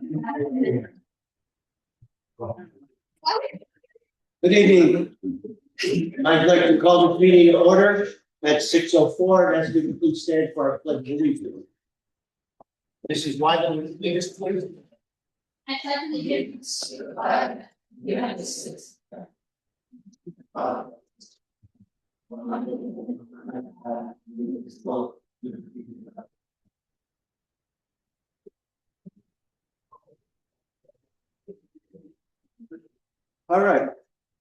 Good evening. I'd like to call the meeting to order at 6:04. As we please stand for our pledge of allegiance. This is why the biggest place. I pledge allegiance to the flag of the United States. All right,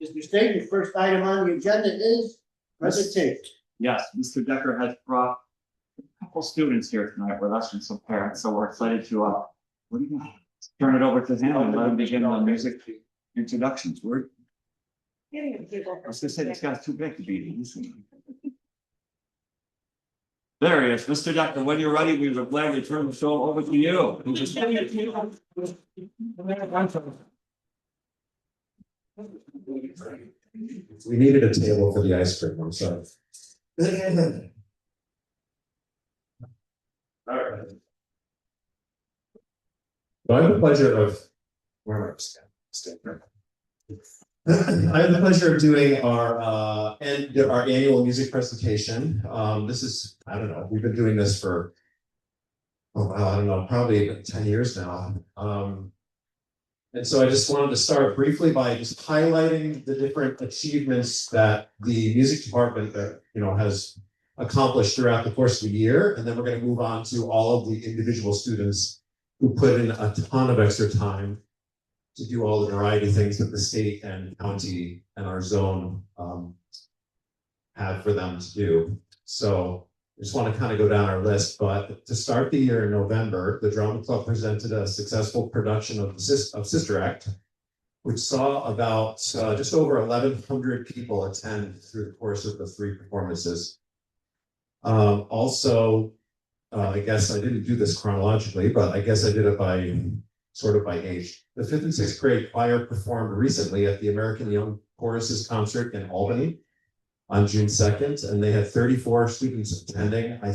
Mr. State, your first item on the agenda is presentation. Yes, Mr. Decker has brought a couple students here tonight with us and some parents, so we're excited to what do you got? Turn it over to him and let him begin the music introductions. I was gonna say this guy's too big to be easy. There he is, Mr. Decker. When you're ready, we would gladly turn the show over to you. We needed a table for the ice cream, I'm sorry. All right. So I have the pleasure of I have the pleasure of doing our annual music presentation. This is, I don't know, we've been doing this for I don't know, probably 10 years now. And so I just wanted to start briefly by just highlighting the different achievements that the music department has accomplished throughout the course of the year. And then we're going to move on to all of the individual students who put in a ton of extra time to do all the variety of things that the state and county and our zone have for them to do. So I just want to kind of go down our list, but to start the year in November, the Drama Club presented a successful production of Sister Act, which saw about just over 1,100 people attend through the course of the 3 performances. Also, I guess I didn't do this chronologically, but I guess I did it by age. The 5th and 6th grade choir performed recently at the American Young Choruses concert in Albany on June 2nd, and they had 34 students attending. I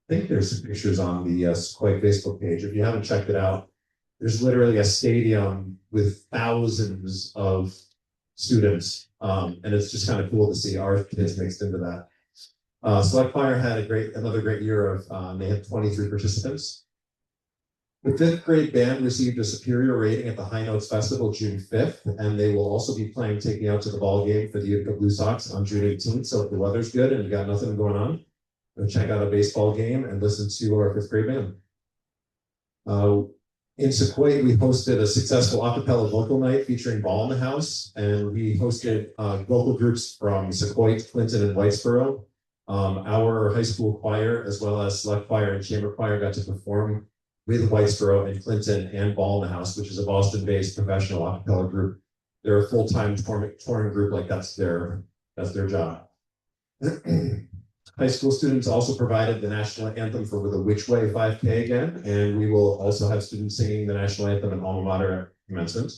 think there's some pictures on the Sequoia Facebook page. If you haven't checked it out, there's literally a stadium with thousands of students, and it's just kind of cool to see our kids mixed into that. Select Choir had another great year of, they had 23 participants. The 5th grade band received a superior rating at the High Notes Festival June 5th, and they will also be playing Take Me Out to the Ball Game for the Utica Blue Sox on June 18th. So if the weather's good and you got nothing going on, go check out a baseball game and listen to our 5th grade band. In Sequoia, we hosted a successful a cappella vocal night featuring Ball in the House, and we hosted vocal groups from Sequoia, Clinton, and Whitesboro. Our high school choir, as well as Select Choir and Chamber Choir, got to perform with Whitesboro and Clinton and Ball in the House, which is a Boston-based professional a cappella group. They're a full-time touring group, like that's their job. High school students also provided the national anthem for the Which Way 5K again, and we will also have students singing the national anthem in alma mater at commencement.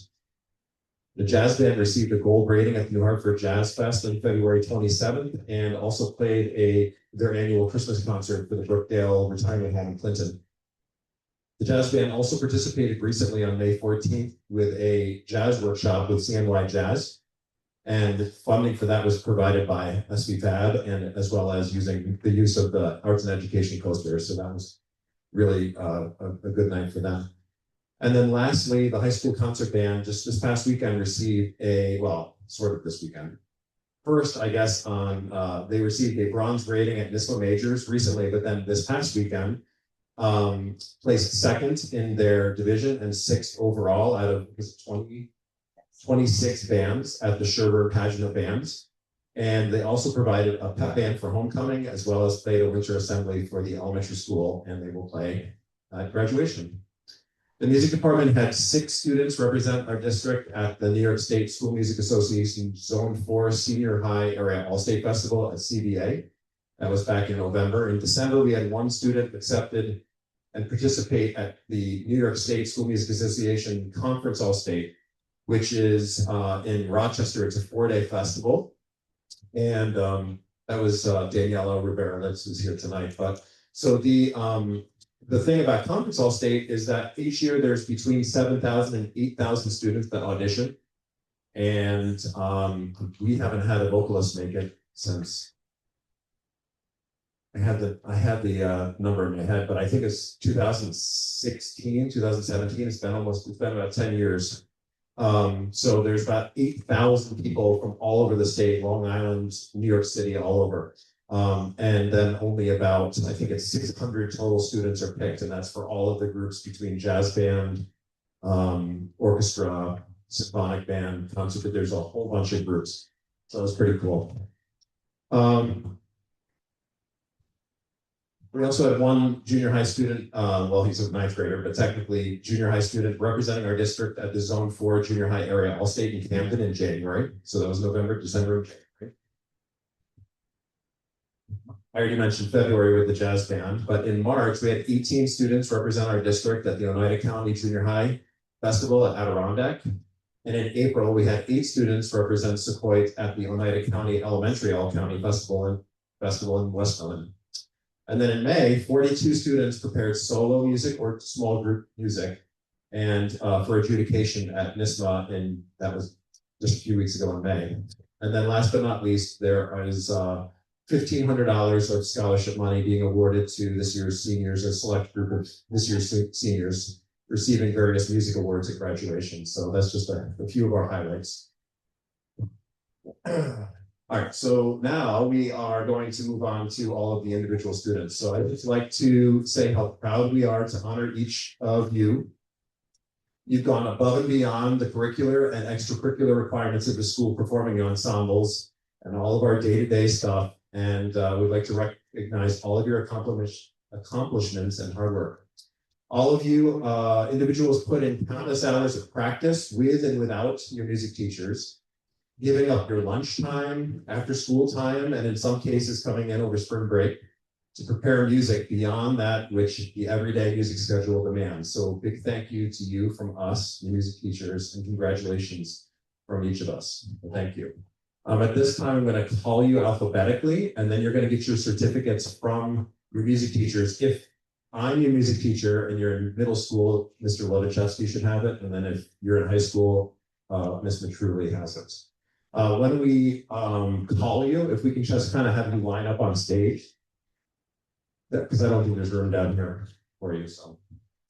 The jazz band received a gold rating at the New Hartford Jazz Fest on February 27th, and also played their annual Christmas concert for the Brookdale Retirement Home in Clinton. The jazz band also participated recently on May 14th with a jazz workshop with CNY Jazz, and funding for that was provided by SVFAB, and as well as using the use of the Arts and Education coaster. So that was really a good night for them. And then lastly, the high school concert band just this past weekend received this weekend. First, I guess they received a bronze rating at NISMA Majors recently, but then this past weekend, placed 2nd in their division and 6th overall out of 26 bands at the Sherber Pageant of Bands. And they also provided a pep band for homecoming, as well as played a winter assembly for the elementary school, and they will play at graduation. The music department had 6 students represent our district at the New York State School Music Association Zone 4 Senior High Area All-State Festival at CBA. That was back in November. In December, we had 1 student accepted and participate at the New York State School Music Association Conference All-State, which is in Rochester. It's a 4-day festival. And that was Daniela Rivera, who's here tonight. But so the the thing about Conference All State is that each year there's between 7,000 and 8,000 students that audition. And we haven't had a vocalist make it since I had the number in my head, but I think it's 2016, 2017. It's been about 10 years. So there's about 8,000 people from all over the state, Long Island, New York City, all over. And then only about, I think it's 600 total students are picked, and that's for all of the groups between jazz band, orchestra, symphonic band, concert, but there's a whole bunch of groups. So it's pretty cool. We also had one junior high student, well, he's a ninth grader, but technically junior high student representing our district at the Zone 4 junior high area All-State in Camden in January. So that was November, December, and January. I already mentioned February with the jazz band, but in March, we had 18 students represent our district at the Oneida County Junior High Festival at Adirondack. And in April, we had 8 students represent Sequoia at the Oneida County Elementary All-County Festival in Westmoreland. And then in May, 42 students prepared solo music or small group music and for adjudication at NISMA, and that was just a few weeks ago in May. And then last but not least, there is $1,500 of scholarship money being awarded to this year's seniors, a select group of this year's seniors receiving various music awards at graduation. So that's just a few of our highlights. All right, so now we are going to move on to all of the individual students. So I'd just like to say how proud we are to honor each of you. You've gone above and beyond the curricular and extracurricular requirements of the school, performing ensembles and all of our day-to-day stuff. And we'd like to recognize all of your accomplishments and hard work. All of you individuals put in countless hours of practice with and without your music teachers, giving up your lunchtime, after school time, and in some cases coming in over spring break to prepare music beyond that which the everyday music schedule demands. So big thank you to you from us, the music teachers, and congratulations from each of us. Thank you. At this time, I'm going to call you alphabetically, and then you're going to get your certificates from your music teachers. If I'm your music teacher and you're in middle school, Mr. Lovichevsky should have it, and then if you're in high school, Ms. Matruli has it. When we call you, if we can just kind of have you line up on stage, because I don't think there's room down here for you. So,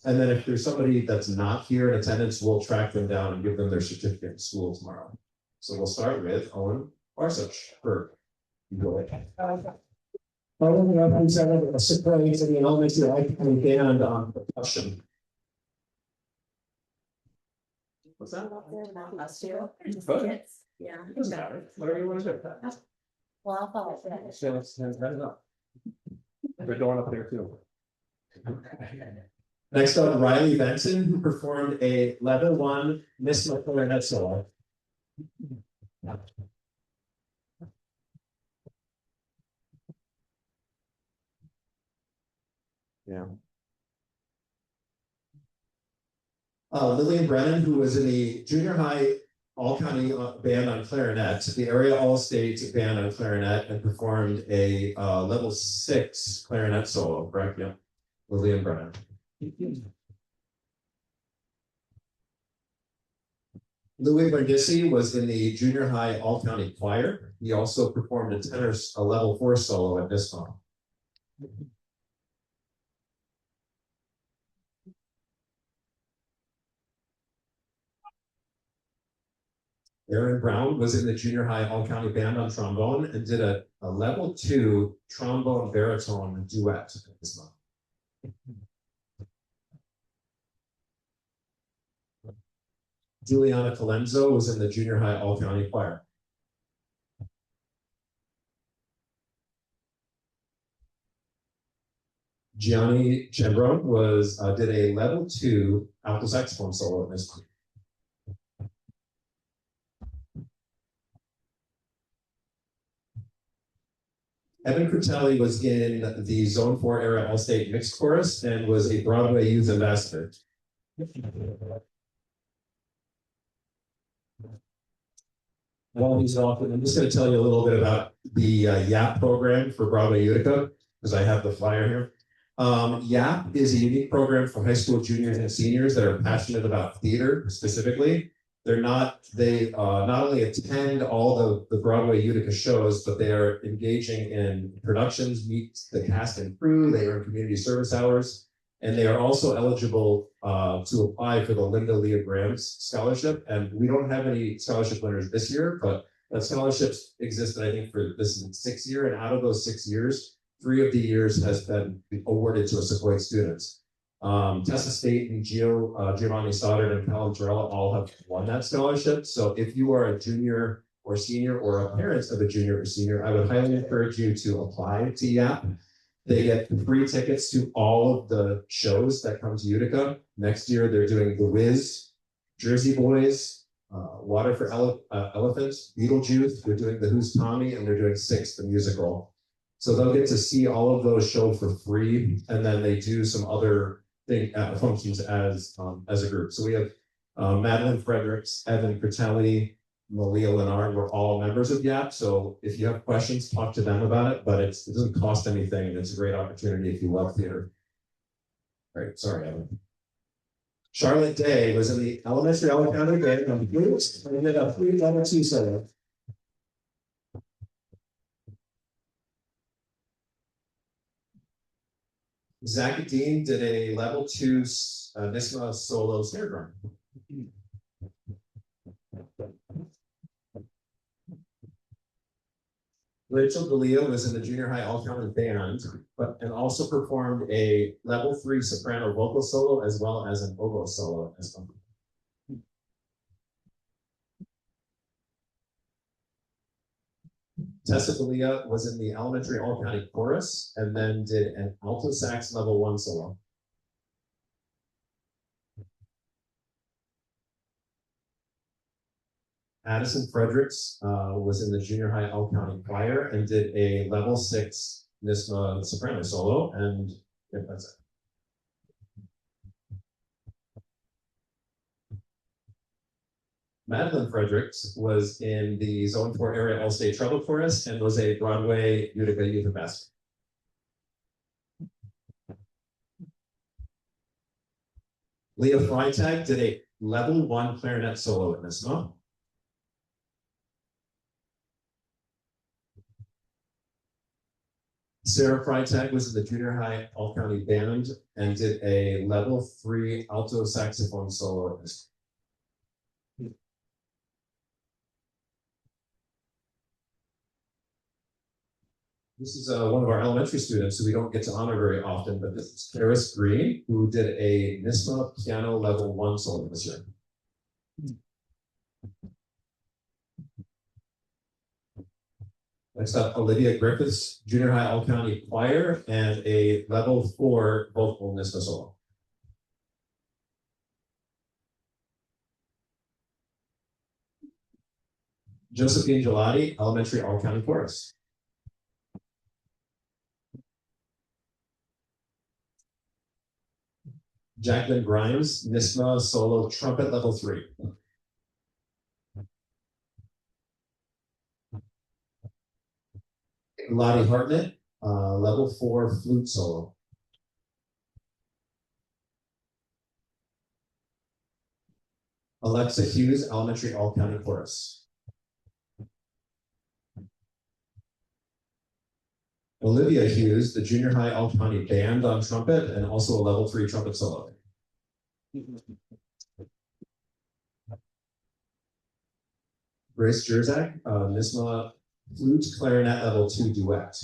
and then if there's somebody that's not here in attendance, we'll track them down and give them their certificate in school tomorrow. So we'll start with Owen Barsuch. Go ahead. Owen represented a Sequoia to the elementary high school band on percussion. What's that? Last year. Good. Yeah. It doesn't matter. Whatever you want to do. Well, I'll follow that. So let's hand that up. They're going up there too. Next up, Riley Benson, who performed a level 1 Miss clarinet solo. Yeah. Lillian Brennan, who was in the junior high all-county band on clarinet, the area all-state band on clarinet, and performed a level 6 clarinet solo, correct? Yeah. Lillian Brennan. Louis Bardissi was in the junior high all-county choir. He also performed a level 4 solo at this time. Aaron Brown was in the junior high all-county band on trombone and did a level 2 trombone baritone duet this month. Juliana Colenzo was in the junior high all-county choir. Gianni Chembron did a level 2 alto saxophone solo in this month. Evan Critelli was in the Zone 4 area all-state mixed chorus and was a Broadway youth ambassador. While he's off, I'm just going to tell you a little bit about the YAP program for Broadway Utica, because I have the flyer here. YAP is a unique program for high school juniors and seniors that are passionate about theater specifically. They not only attend all the Broadway Utica shows, but they are engaging in productions, meet the cast and crew, they earn community service hours, and they are also eligible to apply for the Linda Leah Grahams Scholarship. And we don't have any scholarship winners this year, but that scholarships existed, I think, for this is the 6th year, and out of those 6 years, 3 of the years has been awarded to a Sequoia students. Tessa State and Giovanni Stoddard and Callum Torella all have won that scholarship. So if you are a junior or senior or a parent of a junior or senior, I would highly encourage you to apply to YAP. They get free tickets to all of the shows that come to Utica. Next year, they're doing The Wiz, Jersey Boys, Water for Elephants, Beetlejuice. They're doing The Who's Tommy, and they're doing Six, the musical. So they'll get to see all of those shows for free, and then they do some other functions as a group. So we have Madeline Fredericks, Evan Critelli, Malia Leonard, we're all members of YAP. So if you have questions, talk to them about it, but it doesn't cost anything, and it's a great opportunity if you love theater. All right, sorry, Evan. Charlotte Day was in the elementary County band on flutes and did a flute level 2 solo. Zach Dean did a level 2 NISMA solo snare drum. Rachel D'Elia was in the junior high all-county band, and also performed a level 3 soprano vocal solo as well as an oboe solo as well. Tessa D'Elia was in the elementary all-county chorus and then did an alto sax level 1 solo. Addison Fredericks was in the junior high all-county choir and did a level 6 NISMA soprano solo, and yeah, that's it. Madeline Fredericks was in the Zone 4 area all-state treble chorus and was a Broadway Utica youth ambassador. Leah Freitag did a level 1 clarinet solo in NISMA. Sarah Freitag was in the junior high all-county band and did a level 3 alto saxophone solo in NISMA. This is one of our elementary students who we don't get to honor very often, but this is Karis Green, who did a NISMA piano level 1 solo this year. Next up, Olivia Griffiths, junior high all-county choir and a level 4 vocal NISMA solo. Josephine Gelati, elementary all-county chorus. Jacqueline Grimes, NISMA solo trumpet level 3. Lottie Hartnett, level 4 flute solo. Alexa Hughes, elementary all-county chorus. Olivia Hughes, the junior high all-county band on trumpet and also a level 3 trumpet solo. Grace Jerzak, NISMA flute clarinet level 2 duet.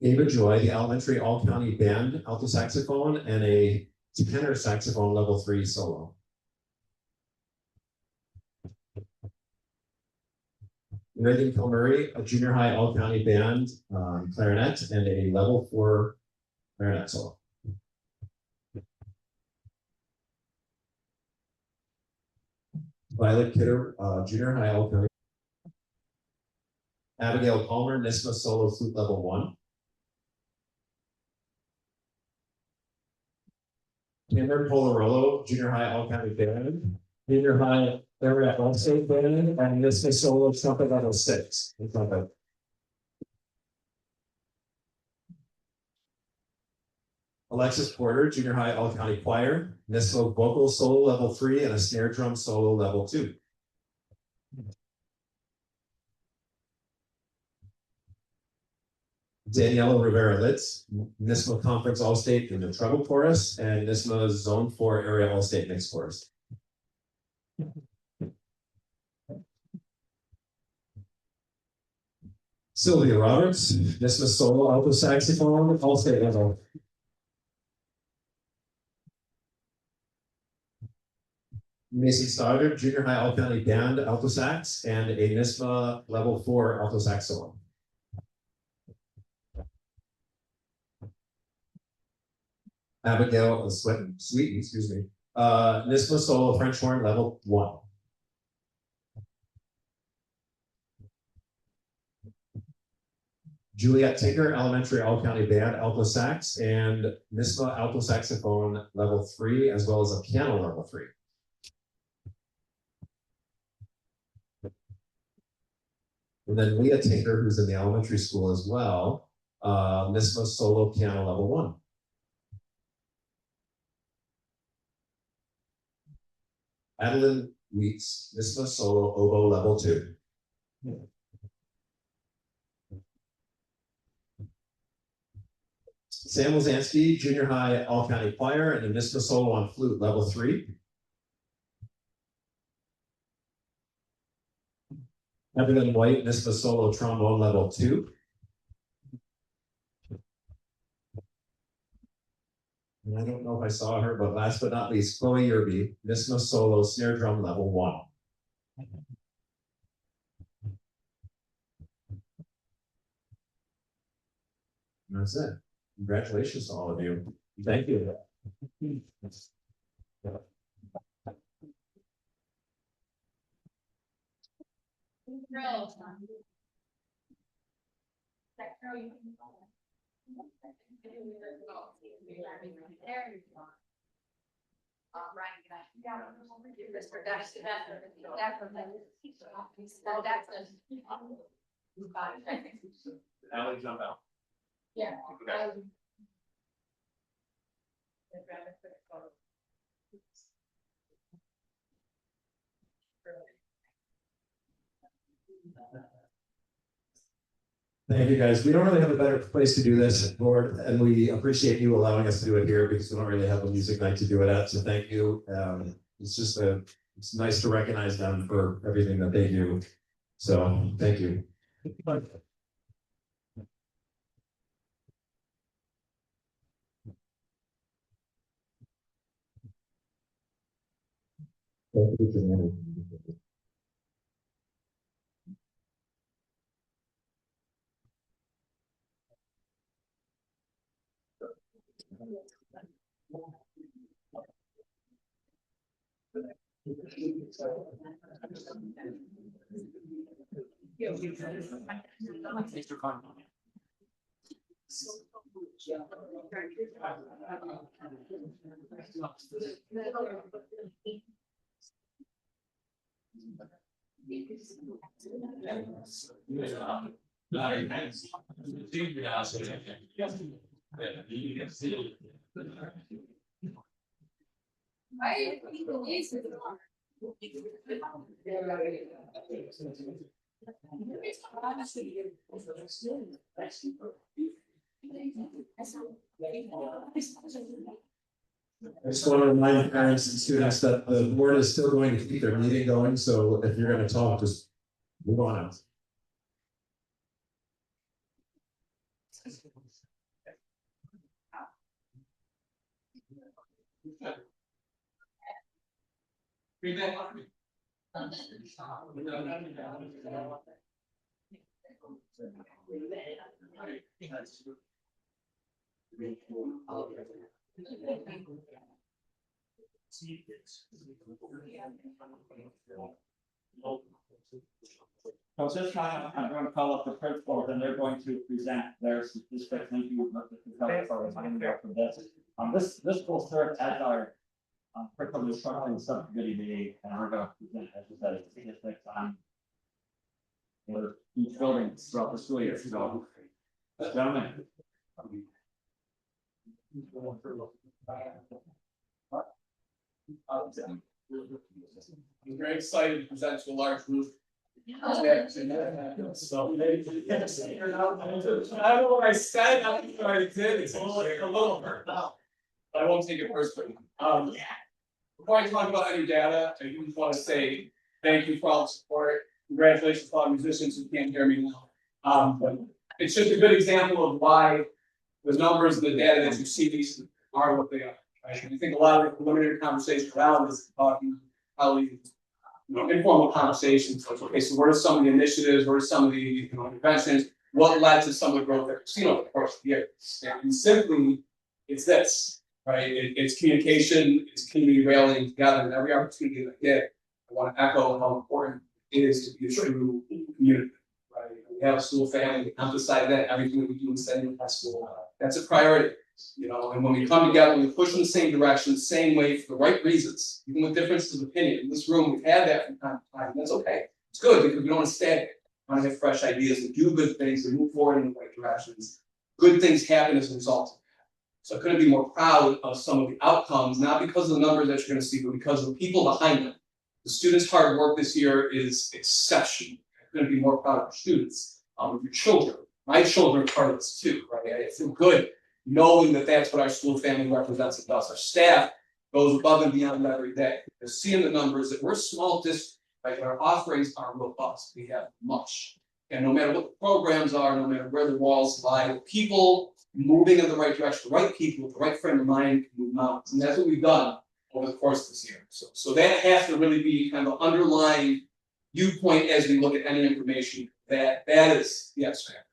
Ava Joy, the elementary all-county band alto saxophone and a tenor saxophone level 3 solo. Reagan Kilmurray, a junior high all-county band clarinet and a level 4 clarinet solo. Violet Kidder, junior high all-county. Abigail Palmer, NISMA solo flute level 1. Cameron Polarolo, junior high all-county band, junior high area Allstate band, and this is solo trumpet level 6. Trumpet. Alexis Porter, junior high all county choir, Nissimo vocal solo level 3, and a snare drum solo level 2. Daniela Rivera Litz, Nissimo Conference All-State in the treble chorus, and Nissimo Zone 4 area All-State mixed chorus. Sylvia Roberts, Nissimo solo alto saxophone, All-State level. Mason Stoddard, junior high all county band alto sax, and a NISMA level 4 alto sax solo. Abigail Sweeten, excuse me. NISMA solo French horn level 1. Juliet Tinker, elementary all county band alto sax, and NISMA alto saxophone level 3, as well as a piano level 3. And then Leah Tinker, who's in the elementary school as well, NISMA solo piano level 1. Adeline Weeks, NISMA solo oboe level 2. Sam Wazansky, junior high all county choir, and a NISMA solo on flute level 3. Evelyn White, NISMA solo trombone level 2. And I don't know if I saw her, but last but not least, Chloe Yerby, NISMA solo snare drum level 1. And that's it. Congratulations to all of you. Thank you. Allie, jump out. Yeah. Okay. Thank you, guys. We don't really have a better place to do this, Lord, and we appreciate you allowing us to do it here because we don't really have a music night to do it at. So thank you. It's nice to recognize them for everything that they do. So thank you. Thank you. I just want to remind parents and students that the board is still going to keep their meeting going. So if you're going to talk, just move on out. So at this time, I'm going to call up the principals and they're going to present their statistics. Thank you for reminding me of this. This will serve as our First of all, this subcommittee meeting, and we're gonna present, as you said, it's the next time. For each building throughout the school year, so. Gentlemen. I'm very excited to present to a large group. So, I don't know what I said, I don't know what I did, it's a little hurt now. I won't take it personally. Before I talk about any data, I just want to say thank you for all the support. Congratulations to all the musicians who can't hear me now. But it's just a good example of why the numbers and the data that you see these are what they are. Right? And I think a lot of the preliminary conversation around this talking probably informal conversations. Like, okay, so what are some of the initiatives? What are some of the interventions? What led to some of the growth that we've seen over the course of the year? And simply, it's this, right? It's communication, it's community rallying together, and every opportunity that I get, I want to echo how important it is to be a true community. Right? We have a school family, we emphasize that everything that we do in setting high school. That's a priority. And when we come together, we push in the same direction, the same way for the right reasons, even with differences of opinion. In this room, we've had that from time to time. That's okay. It's good because we don't want to stagnate. We want to have fresh ideas and do good things and move forward in the right directions. Good things happen as a result of that. So I couldn't be more proud of some of the outcomes, not because of the numbers that you're going to see, but because of the people behind them. The students' hard work this year is exceptional. I couldn't be more proud of our students, of your children. My children are part of this too, right? I feel good knowing that that's what our school family represents and does. Our staff goes above and beyond every day. They're seeing the numbers that we're a small district, right? Our offerings are robust. We have much. And no matter what the programs are, no matter where the walls lie, people moving in the right direction, the right people with the right frame of mind can move mountains. And that's what we've done over the course of this year. So that has to really be kind of the underlying viewpoint as we look at any information. That is the X factor.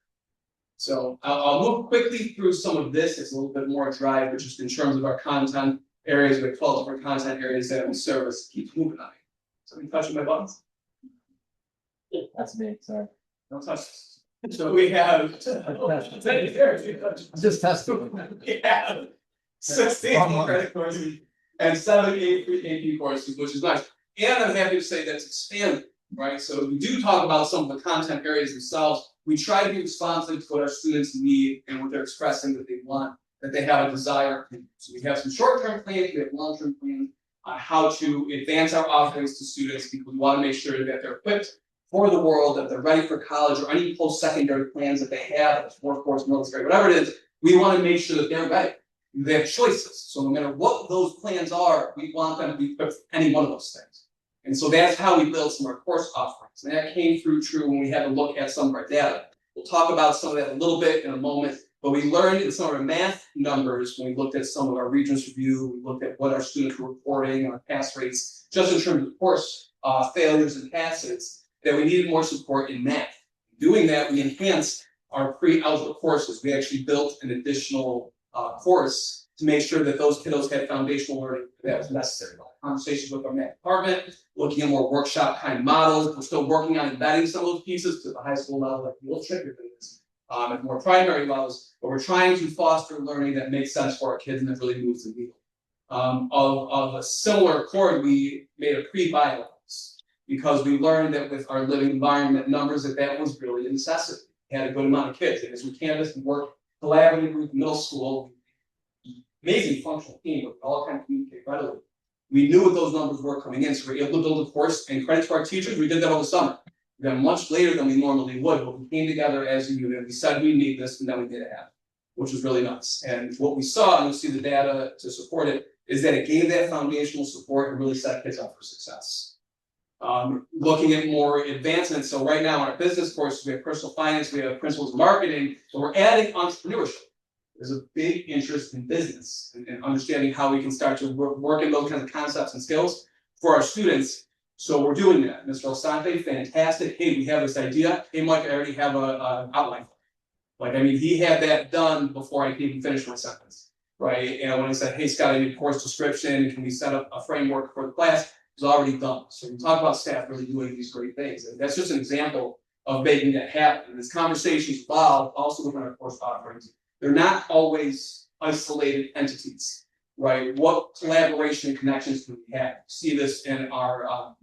So I'll move quickly through some of this. It's a little bit more dry, but just in terms of our content areas, we have 12 different content areas that we service. Keep moving on. So we touching my buttons? That's me, sorry. Don't touch this. So we have Just testing. we have 16 credit courses and 78 AP courses, which is nice. And I'm happy to say that's expanded, right? So we do talk about some of the content areas themselves. We try to be responsive to what our students need and what they're expressing that they want, that they have a desire. So we have some short-term plans, we have long-term plans on how to advance our offerings to students because we want to make sure that they're equipped for the world, that they're ready for college or any post-secondary plans that they have, workforce, military, whatever it is. We want to make sure that they're ready. They have choices. So no matter what those plans are, we want them to be equipped for any one of those things. And so that's how we build some of our course offerings. And that came through true when we had to look at some of our data. We'll talk about some of that a little bit in a moment, but we learned in some of our math numbers when we looked at some of our Regents review, we looked at what our students were reporting, our pass rates, just in terms of course failures and passes, that we needed more support in math. Doing that, we enhanced our pre-algebra courses. We actually built an additional course to make sure that those kiddos had foundational learning that was necessary. Conversations with our math department, looking at more workshop kind of models. We're still working on embedding some of those pieces to the high school level, like a little trickier things, at more primary levels, but we're trying to foster learning that makes sense for our kids and that really moves the needle. Of a similar accord, we made a pre-bio course because we learned that with our living environment numbers that was really a necessity. We had a good amount of kids, and as we canvassed and worked collaboratively with middle school, amazing functional team, but we all kind of communicate readily. We knew what those numbers were coming in, so we were able to build a course, and credit to our teachers, we did that over the summer. We got much later than we normally would, but we came together as a unit, we said we need this, and then we did it happen, which was really nice. And what we saw, and you'll see the data to support it, is that it gave that foundational support and really set kids up for success. Looking at more advancements, so right now in our business courses, we have personal finance, we have principles of marketing, so we're adding entrepreneurship. There's a big interest in business and understanding how we can start to work in those kinds of concepts and skills for our students. So we're doing that. Mr. Alsante, fantastic. Hey, we have this idea. Hey, Mike, I already have an outline. He had that done before I could even finish my sentence, right? And when I said, hey, Scott, I need a course description. Can we set up a framework for the class? It was already done. So we talk about staff really doing these great things. And that's just an example of making that happen. And as conversations evolve, also within our course offerings, they're not always isolated entities. right? What collaboration and connections can we have? See this in our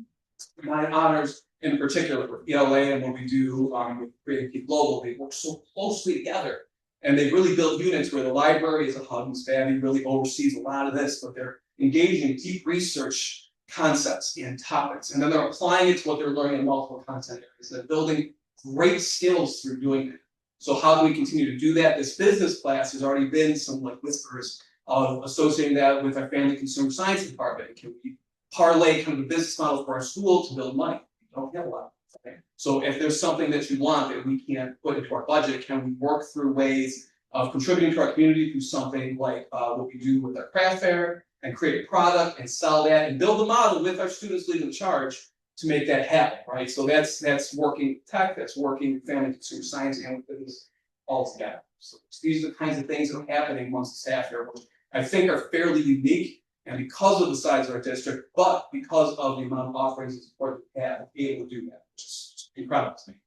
nine honors in particular with ELA and what we do with Creative Key Global. They work so closely together, and they really build units where the library is a hub, and Spavy really oversees a lot of this, but they're engaging in deep research concepts and topics, and then they're applying it to what they're learning in multiple content areas. They're building great skills through doing it. So how do we continue to do that? This business class has already been some like whispers of associating that with our family consumer science department. Can we parlay kind of the business model for our school to build money? We don't have a lot. Okay? So if there's something that you want that we can't put into our budget, can we work through ways of contributing to our community through something like what we do with our craft fair and create a product and sell that and build a model with our students leading the charge to make that happen, right? So that's working tech, that's working family consumer science and with business all together. So these are the kinds of things that are happening amongst the staff here, which I think are fairly unique, and because of the size of our district, but because of the amount of offerings and support that we have, be able to do that, which is incredible to me.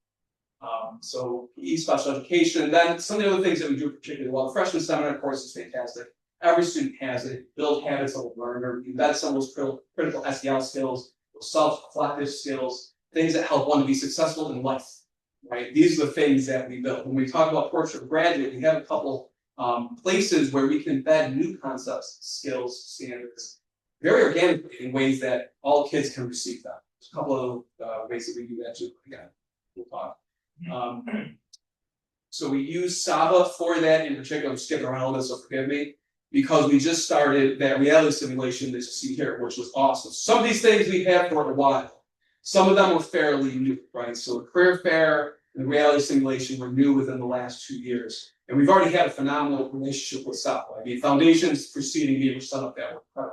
So PE, special education, and then some of the other things that we do particularly well. The freshman seminar, of course, is fantastic. Every student has it. Build habits of a learner. Embed some of those critical SEL skills, those self-reflective skills, things that help one to be successful in life. Right? These are the things that we build. When we talk about Portrait of Graduate, we have a couple places where we can embed new concepts, skills, standards, very organically in ways that all kids can receive them. There's a couple of ways that we do that too. Again, we'll talk. So we use Saba for that in particular. I'm skipping around a little bit, so forgive me, because we just started that reality simulation that you see here, which was awesome. Some of these things we've had for a while. Some of them were fairly new, right? So the career fair and the reality simulation were new within the last 2 years. And we've already had a phenomenal relationship with Saba. I mean, foundations preceding me were set up that way.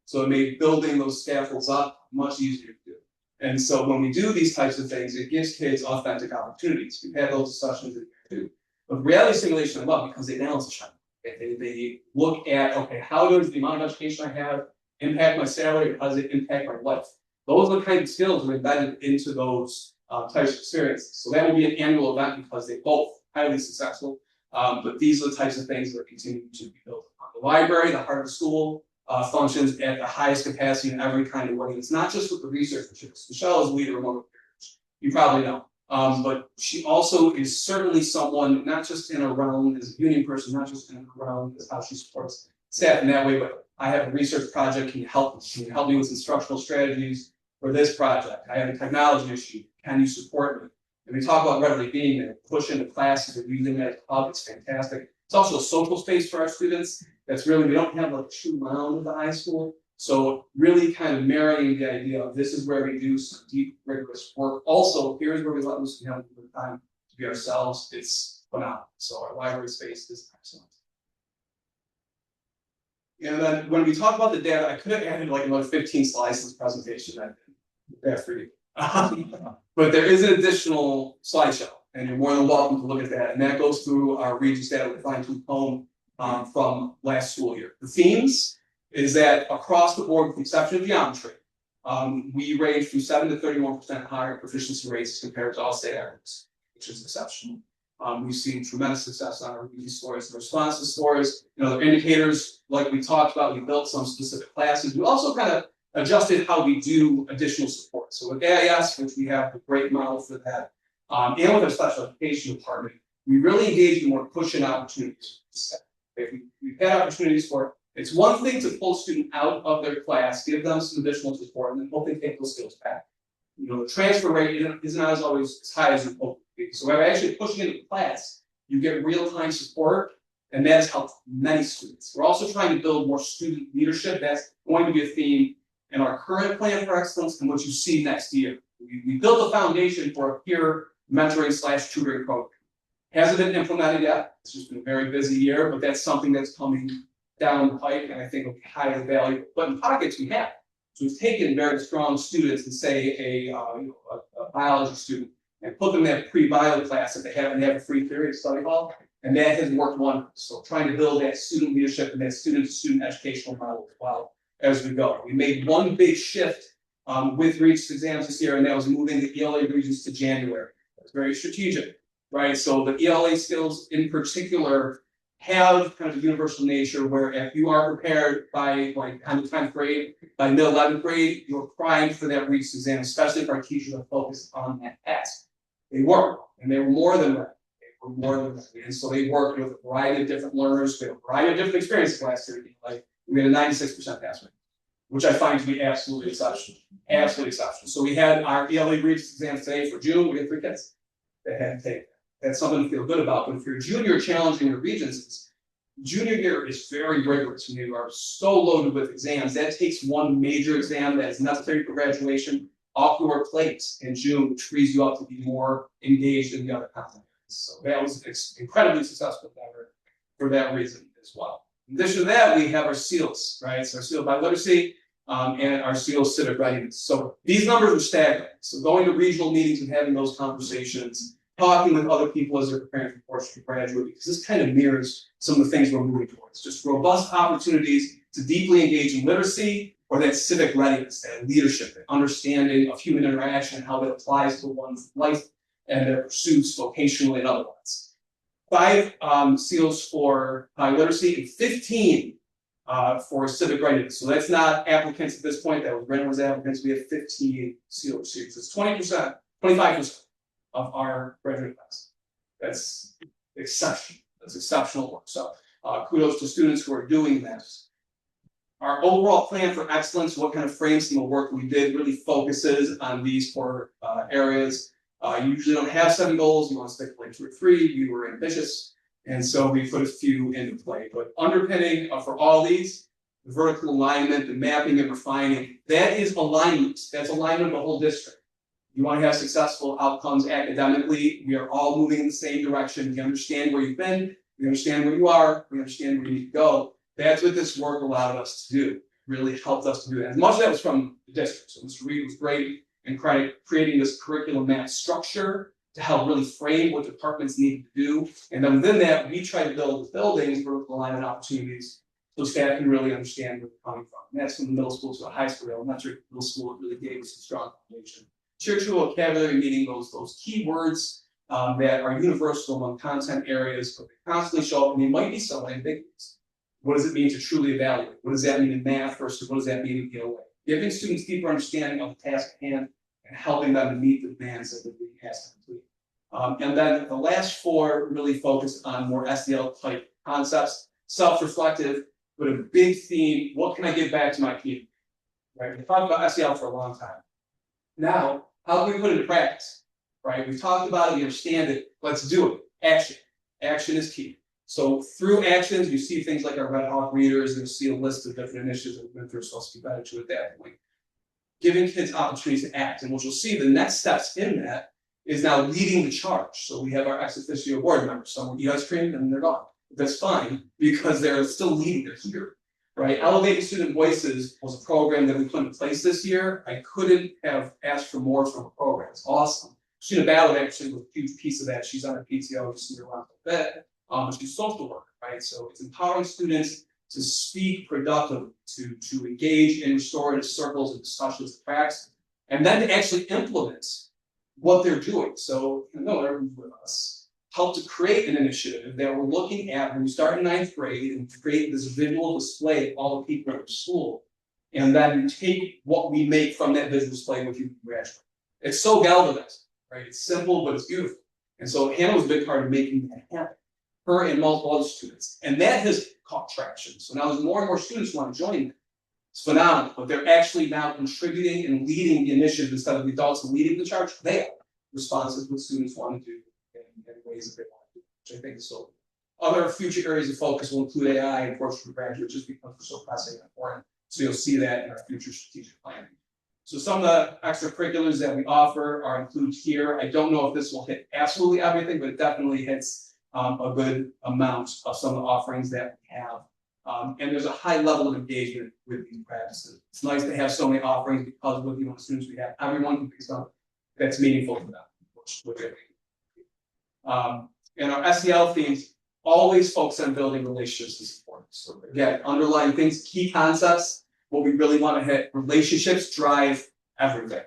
So it made building those scaffolds up much easier to do. And so when we do these types of things, it gives kids authentic opportunities. We've had those discussions in here too. But reality simulation I love because they balance the check. They look at, okay, how does the amount of education I have impact my salary? How does it impact my life? Those are the kind of skills that are embedded into those types of experiences. So that will be an annual event because they're both highly successful. But these are the types of things that are continuing to be built upon. The library, the heart of the school, functions at the highest capacity in every kind of way. It's not just with the research materials. Michelle is the leader of remote research. You probably know. But she also is certainly someone, not just in a realm as a union person, not just in a realm as how she supports staff in that way, but I have a research project, can you help me? Can you help me with instructional strategies for this project? I have a technology issue, can you support me? And we talk about readily being there, push into classes, and using that as a hub, it's fantastic. It's also a social space for our students. That's really, we don't have a true round of the high school. So really kind of marrying the idea of this is where we do some deep, rigorous work. Also, here's where we let them have the time to be ourselves. It's phenomenal. So our library space is excellent. And then when we talk about the data, I could have added like another 15 slides to this presentation. I did that for you. But there is an additional slideshow, and you're more than welcome to look at that. And that goes through our Regents data with fine-tooth comb from last school year. The themes is that across the board, with the exception of geometry, we range from 7 to 31% higher proficiency rates compared to all state averages, which is exceptional. We've seen tremendous success on our reading scores and responses scores. You know, the indicators, like we talked about, we built some specific classes. We also kind of adjusted how we do additional support. So with AIS, which we have a great model for that, and with our special education department, we really engage in more pushing opportunities. We've had opportunities for, it's one thing to pull a student out of their class, give them some additional support, and then hope they take those skills back. You know, the transfer rate is not as always as high as you hope it would be. So by actually pushing into class, you get real-time support, and that has helped many students. We're also trying to build more student leadership. That's going to be a theme in our current plan for excellence and what you see next year. We built a foundation for a peer mentoring / tutoring program. Hasn't been implemented yet. It's just been a very busy year, but that's something that's coming down the pike, and I think will be highly valuable. But in pockets, we have. So we've taken very strong students and say a biology student and put them in that pre-bio class that they have a free period study hall, and that has worked wonders. So trying to build that student leadership and that student-to-student educational model as well as we go. We made one big shift with Regents exams this year, and that was moving the ELA Regents to January. That's very strategic, right? So the ELA skills in particular have kind of a universal nature where if you are prepared by like kind of 10th grade, by middle 11th grade, you're primed for that Regents exam, especially if our teachers are focused on that task. They were, and they were more than ready. They were more than ready. And so they worked with a variety of different learners, we had a variety of different experiences last year. Like we had a 96% pass rate, which I find to be absolutely exceptional. Absolutely exceptional. So we had our ELA Regents exam today for June. We had 3 kids that had to take it. That's something to feel good about. But if you're a junior challenging your Regents, junior year is very rigorous when you are so loaded with exams. That takes one major exam that is necessary for graduation off your plate in June, which frees you up to be more engaged in the other content. So that was incredibly successful for that reason as well. In addition to that, we have our SEALs, right? So our SEAL by literacy and our SEAL civic readiness. So these numbers are staggering. So going to regional meetings and having those conversations, talking with other people as they're preparing for course to graduate, because this kind of mirrors some of the things we're moving towards. Just robust opportunities to deeply engage in literacy or that civic readiness, that leadership, that understanding of human interaction and how that applies to one's life and their pursuits vocationally and otherwise. 5 SEALs for literacy and 15 for civic readiness. So that's not applicants at this point, that was random applicants. We have 15 SEALs. It's 20%, 25% of our graduate class. That's exceptional. That's exceptional work. So kudos to students who are doing this. Our overall plan for excellence, what kind of frames some of the work we did, really focuses on these 4 areas. You usually don't have 7 goals. You want to stick to like 2 or 3. We were ambitious. And so we put a few into play. But underpinning for all these, the vertical alignment, the mapping and refining, that is alignment. That's alignment of the whole district. You want to have successful outcomes academically. We are all moving in the same direction. We understand where you've been. We understand where you are. We understand where you need to go. That's what this work allowed us to do. Really helped us to do that. As much of that was from the district. So Mr. Reed was great in creating this curriculum map structure to help really frame what departments need to do. And then within that, we try to build the buildings, vertical alignment opportunities, so staff can really understand where they're coming from. And that's from the middle school to the high school, elementary, middle school. It really gave us a strong foundation. Tier 2 vocabulary, meaning those key words that are universal among content areas, but they constantly show up and they might be somewhat ambiguous. What does it mean to truly evaluate? What does that mean in math versus what does that mean in ELA? Giving students deeper understanding of the task at hand and helping them to meet the demands that they're being asked to complete. And then the last 4 really focused on more SEL type concepts, self-reflective, but a big theme, what can I give back to my community? Right? We've talked about SEL for a long time. Now, how can we put it into practice? Right? We've talked about it, we understand it, let's do it. Action. Action is key. So through actions, you see things like our Red Hawk readers, you'll see a list of different initiatives that we've been through, so I'll speak better to it at that point. Giving kids opportunities to act. And what you'll see, the next steps in that is now leading the charge. So we have our ex officio board members. Some will eat ice cream and they're gone. That's fine because they're still leading, they're here. Right? Elevating Student Voices was a program that we put in place this year. I couldn't have asked for more from a program. It's awesome. Sheena Ballard actually was a huge piece of that. She's on her PTO, you see her around a bit. But she's social work, right? So it's empowering students to speak productively, to engage in restorative circles and discussions and facts, and then to actually implement what they're doing. So, everyone's with us. Help to create an initiative that we're looking at when we start in 9th grade and create this visual display of all the people at the school. And then take what we make from that visual display with you graduate. It's so galvanizing, right? It's simple, but it's beautiful. And so Hannah was a big part of making that happen. Her and multiple other students. And that has caught traction. So now there's more and more students who want to join them. It's phenomenal, but they're actually now contributing and leading the initiative instead of the adults leading the charge. They are responsive to what students want to do in ways that they want to do, which I think is so. Other future areas of focus will include AI and course for graduates just because we're so pressing and important. So you'll see that in our future strategic planning. So some of the extracurriculars that we offer are included here. I don't know if this will hit absolutely everything, but it definitely hits a good amount of some of the offerings that we have. And there's a high level of engagement with these practices. It's nice to have so many offerings because with the amount of students we have, everyone can pick something that's meaningful for them. And our SEL themes always focus on building relationships and support. So again, underlying things, key concepts, what we really want to hit, relationships drive everything.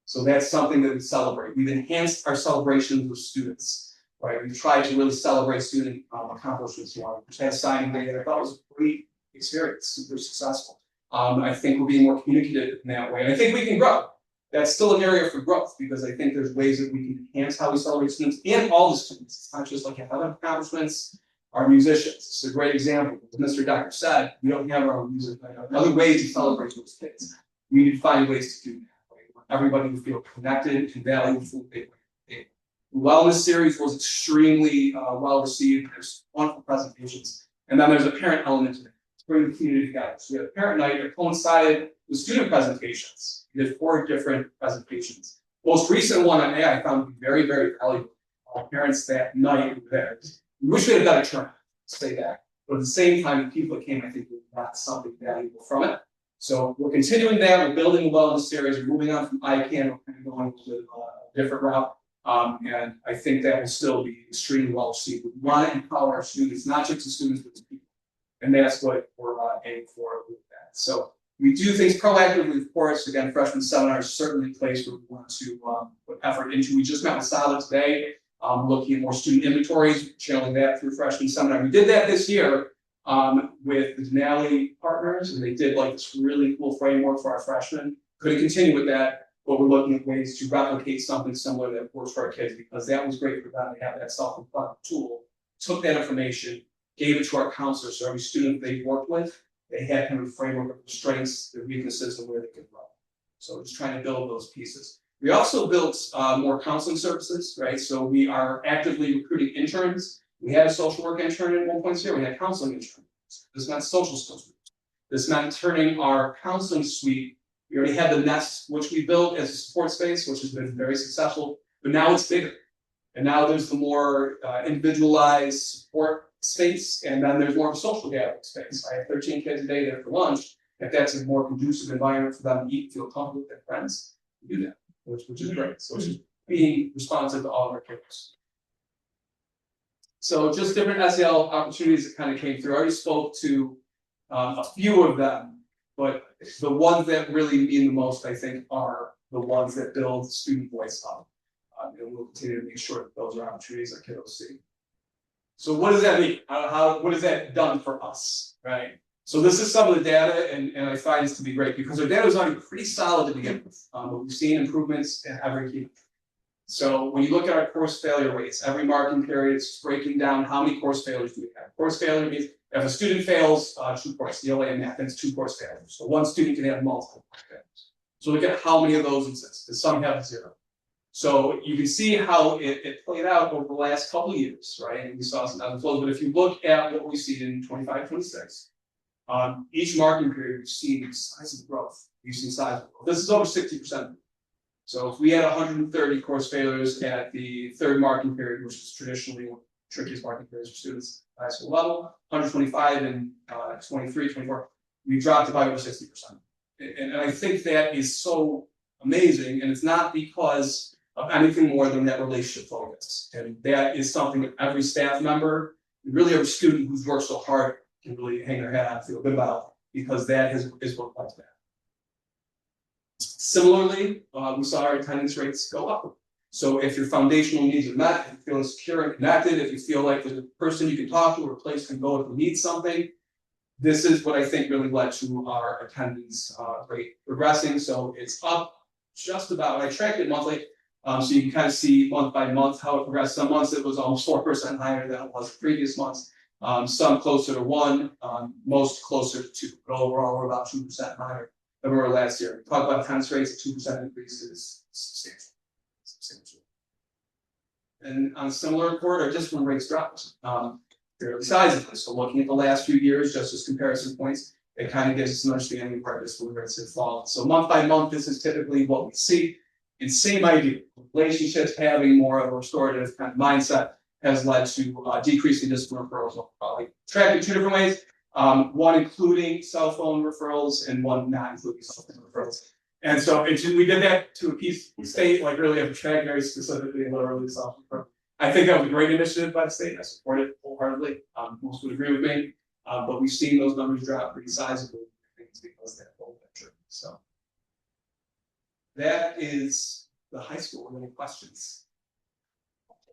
So that's something that we celebrate. We've enhanced our celebrations with students. right? We tried to really celebrate student accomplishments. Which had a signing day that I thought was a great experience, super successful. I think we're being more communicative in that way. And I think we can grow. That's still an area for growth because I think there's ways that we can enhance how we celebrate students and all the students. It's not just like athletic accomplishments, our musicians. It's a great example. As Mr. Doctor said, we don't have our own music. Other ways to celebrate those kids. We need to find ways to do that. Right? Everybody will feel connected and valued. The wellness series was extremely well received. There's wonderful presentations. And then there's a parent element to it. To bring the community together. So we had a parent night that coincided with student presentations. We did 4 different presentations. Most recent one on AI I found to be very, very valuable. Parents that night were there. We wish we had a better turnout, say that. But at the same time, the people that came, I think, got something valuable from it. So we're continuing that. We're building a wellness series. We're moving on from ICANN. We're kind of going to a different route. And I think that will still be extremely well received. We want to empower our students, not just the students, but the people. And that's what we're aiming for with that. So we do things proactively, of course. Again, freshman seminar is certainly a place where we want to put effort into. We just met with Solid today, looking at more student inventories, channeling that through freshman seminar. We did that this year with the Denali partners, and they did like this really cool framework for our freshmen. Couldn't continue with that, but we're looking at ways to replicate something similar that works for our kids because that was great for them to have that self-reflective tool. Took that information, gave it to our counselors, so every student they worked with, they had kind of a framework of the strengths, the weaknesses, and where they could grow. So we're just trying to build those pieces. We also built more counseling services, right? So we are actively recruiting interns. We had a social work intern at one point here. We had counseling interns. This meant social skills. This meant turning our counseling suite. We already had the Nest, which we built as a support space, which has been very successful. But now it's bigger. And now there's the more individualized support space, and then there's more of a social gathering space. I have 13 kids a day there for lunch. If that's a more conducive environment for them to eat, feel comfortable with their friends, we do that, which is great. So it's just being responsive to all of our kids. So just different SEL opportunities that kind of came through. I already spoke to a few of them, but the ones that really mean the most, I think, are the ones that build student voice up. And we'll continue to make sure that those are opportunities that kiddos see. So what does that mean? What has that done for us, right? So this is some of the data, and I find this to be great because our data is already pretty solid to begin with. But we've seen improvements in every key. So when you look at our course failure rates, every marking period, it's breaking down how many course failures do we have. Course failure means if a student fails 2 courses, ELA and math, that's 2 course failures. So one student can have multiple course failures. So look at how many of those exist, because some have 0. So you can see how it played out over the last couple of years, right? And we saw some other flows, but if you look at what we see in 25, 26, each marking period, we've seen sizable growth. We've seen sizable growth. This is over 60%. So if we had 130 course failures at the 3rd marking period, which is traditionally one of the trickiest marking periods for students at high school level, 125 in 23, 24, we dropped it by over 60%. And I think that is so amazing, and it's not because of anything more than that relationship focus. And that is something that every staff member, really every student who's worked so hard can really hang their head on and feel good about, because that is what led to that. Similarly, we saw our attendance rates go up. So if your foundational needs are met, if you feel secure and connected, if you feel like there's a person you can talk to or a place you can go if you need something, this is what I think really led to our attendance rate progressing. So it's up just about, I tracked it monthly, so you can kind of see month by month how it progressed. Some months it was almost 4% higher than it was previous months. Some closer to 1, most closer to 2, but overall we're about 2% higher than we were last year. We talk about attendance rates, a 2% increase is substantial. And on a similar report, our discipline rates dropped fairly sizably. So looking at the last few years, just as comparison points, it kind of gives us an understanding of where our discipline rates have fallen. So month by month, this is typically what we see. And same idea, relationships having more of a restorative kind of mindset has led to decreasing discipline referrals overall. Track it 2 different ways. One including cell phone referrals and one not including cell phone referrals. And so we did that to a piece state, like really have to track very specifically and literally cell phone referrals. I think that was a great initiative by the state. I support it wholeheartedly. Most would agree with me. But we've seen those numbers drop pretty sizably. I think it's because of that whole picture. So that is the high school. Any questions?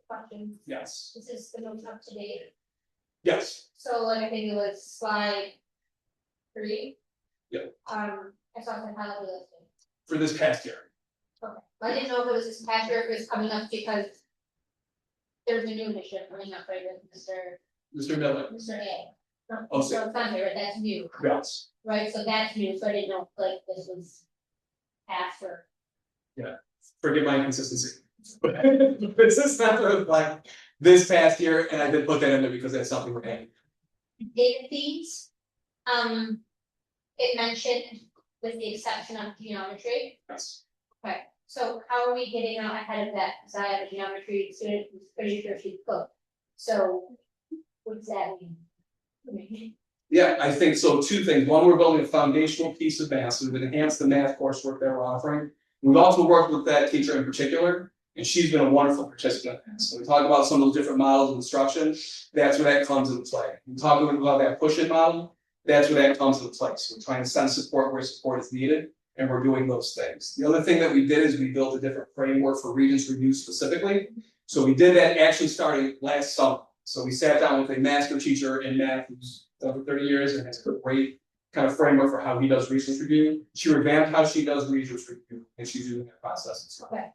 questions. Yes, This is the most up to date. yes, So like I think it was slide 3. Yep. I saw some highlighted listing. for this past year. Okay, I didn't know if it was this past year, if it was coming up because there's a new initiative coming up, right, with Mr. Miller, Mr. A. Oh, So it's on here, that's new, yes, right, so that's new, so I didn't know if like this was past or. forgive my inconsistency. But this is not sort of like this past year, and I did put that in there because that's something we're adding. Data feeds, it mentioned with the exception of geometry. Yes. Okay, so how are we getting out ahead of that? Because I have a geometry student who's pretty sure she's cooked. So what does that mean? Yeah, I think so. Two things. One, we're building a foundational piece of math, so we've enhanced the math coursework that we're offering. We've also worked with that teacher in particular, and she's been a wonderful participant. So we talk about some of those different models of instruction. That's where that comes into play. We talk about that push-in model. That's where that comes into play. So we're trying to send support where support is needed, and we're doing those things. The other thing that we did is we built a different framework for Regents Review specifically. So we did that actually starting last summer. So we sat down with a master teacher in math who's done for 30 years and has a great kind of framework for how he does Regents Review. She revamped how she does Regents Review, and she's using that process as well. Okay.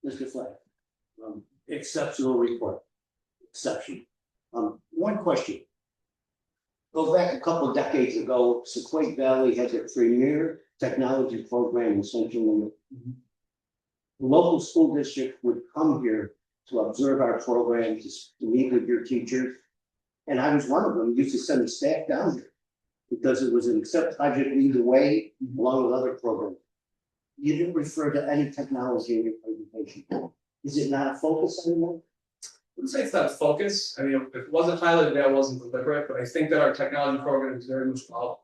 Mr. Flagg, exceptional report, exception. One question. Go back a couple of decades ago, Sequoia Valley had their premier technology program in Central New York. The local school district would come here to observe our programs, to meet with your teachers. And I was one of them, used to send the staff down here because it was an accept project either way, along with other programs. You didn't refer to any technology in your presentation. Is it not a focus anymore? I wouldn't say it's not a focus. I mean, if it wasn't highlighted, that wasn't deliberate, but I think that our technology program is very much involved.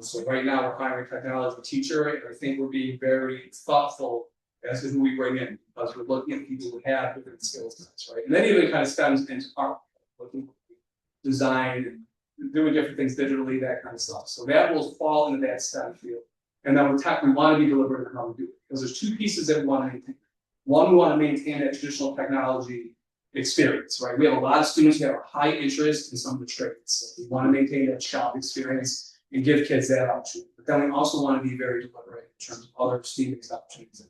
So right now we're hiring a technology teacher, and I think we're being very thoughtful as to who we bring in, because we're looking at people who have different skill sets, right? And then it kind of stems into art, looking at design and doing different things digitally, that kind of stuff. So that will fall into that STEM field. And then we want to be deliberate in how we do it, because there's two pieces that we want to maintain. One, we want to maintain that traditional technology experience, right? We have a lot of students who have a high interest in some of the trades. So we want to maintain that shop experience and give kids that opportunity. But then we also want to be very deliberate in terms of other STEAM-based opportunities.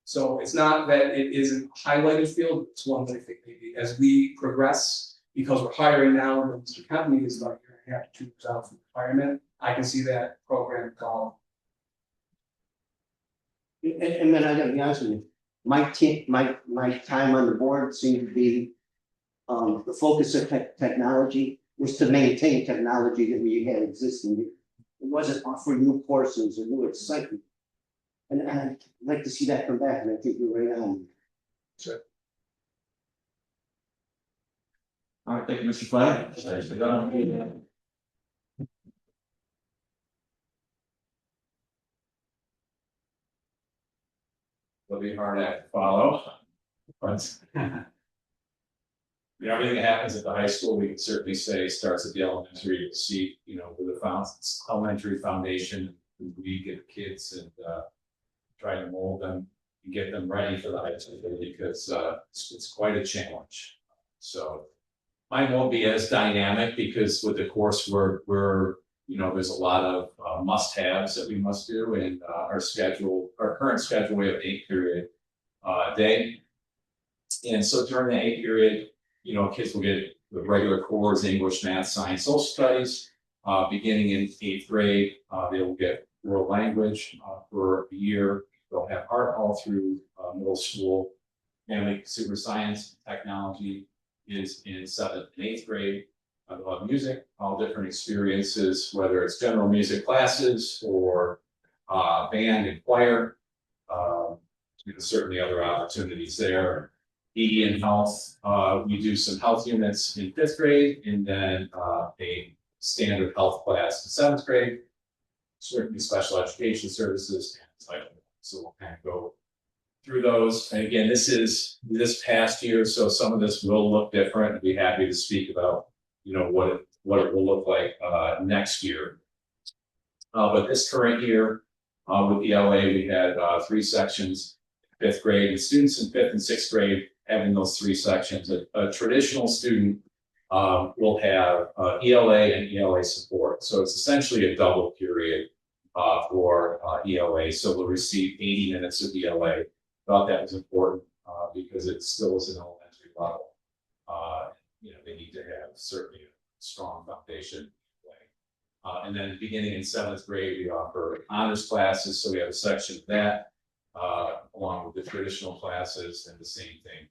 So it's not that it isn't a highlighted field, it's one that I think maybe as we progress, because we're hiring now, and Mr. Company is about a year and a half to 2 years out from retirement, I can see that program called. And then I gotta be honest with you, my time on the board seemed to be, the focus of technology was to maintain technology that we had existing. It wasn't offer new courses or new excitement. And I'd like to see that come back, and I think you're right on. Sure. All right, thank you, Mr. Flagg. It'll be hard act to follow, but everything that happens at the high school, we can certainly say starts at the elementary. You'll see, with the elementary foundation, we get kids and try to mold them and get them ready for the high school, because it's quite a challenge. So mine won't be as dynamic, because with the coursework, there's a lot of must-haves that we must do, and our current schedule, we have an 8-period day. And so during the 8 period, kids will get the regular cores, English, math, science, social studies. Beginning in 8th grade, they will get world language for a year. They'll have art all through middle school. Family, consumer science, technology is in 7th and 8th grade. They'll have music, all different experiences, whether it's general music classes or band and choir. Certainly other opportunities there. PE and health, we do some health units in 5th grade, and then a standard health class in 7th grade. Certainly special education services, so we'll kind of go through those. And again, this is this past year, so some of this will look different. I'd be happy to speak about what it will look like next year. But this current year with ELA, we had 3 sections: fifth grade. And students in fifth and sixth grade having those three sections. A traditional student will have ELA and ELA support. So it's essentially a double period for ELA. So they'll receive 80 minutes of ELA. Thought that was important because it still is an elementary level. They need to have certainly a strong foundation. And then beginning in seventh grade, we offer honors classes. So we have a section of that along with the traditional classes, and the same thing.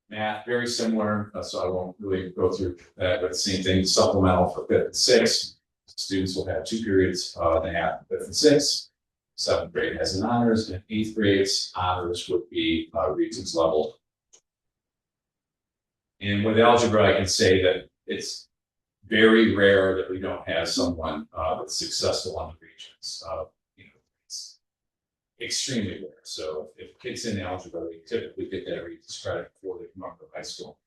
Math, very similar, so I won't really go through that, but the same thing, supplemental for fifth and sixth. Students will have 2 periods and a half in fifth and sixth. Seventh grade has an honors, and eighth grade's honors would be Regents level. And with algebra, I can say that it's very rare that we don't have someone that's successful on the Regents. It's extremely rare. So if kids in algebra, they typically get that Regents credit before they come up to high school.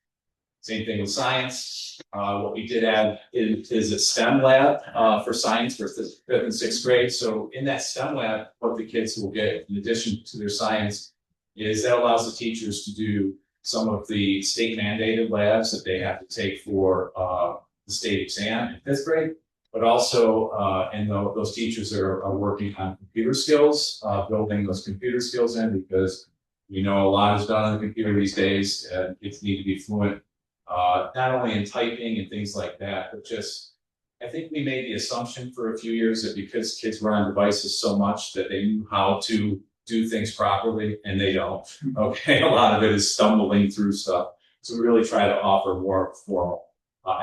Same thing with science. What we did add is a STEM lab for science for fifth and sixth grade. So in that STEM lab, what the kids will get in addition to their science is that allows the teachers to do some of the state mandated labs that they have to take for the state exam in fifth grade, but also, and those teachers are working on computer skills, building those computer skills in, because we know a lot is done on the computer these days, and kids need to be fluent, not only in typing and things like that, but just, I think we made the assumption for a few years that because kids were on devices so much that they knew how to do things properly, and they don't. Okay, a lot of it is stumbling through stuff. So we really try to offer more formal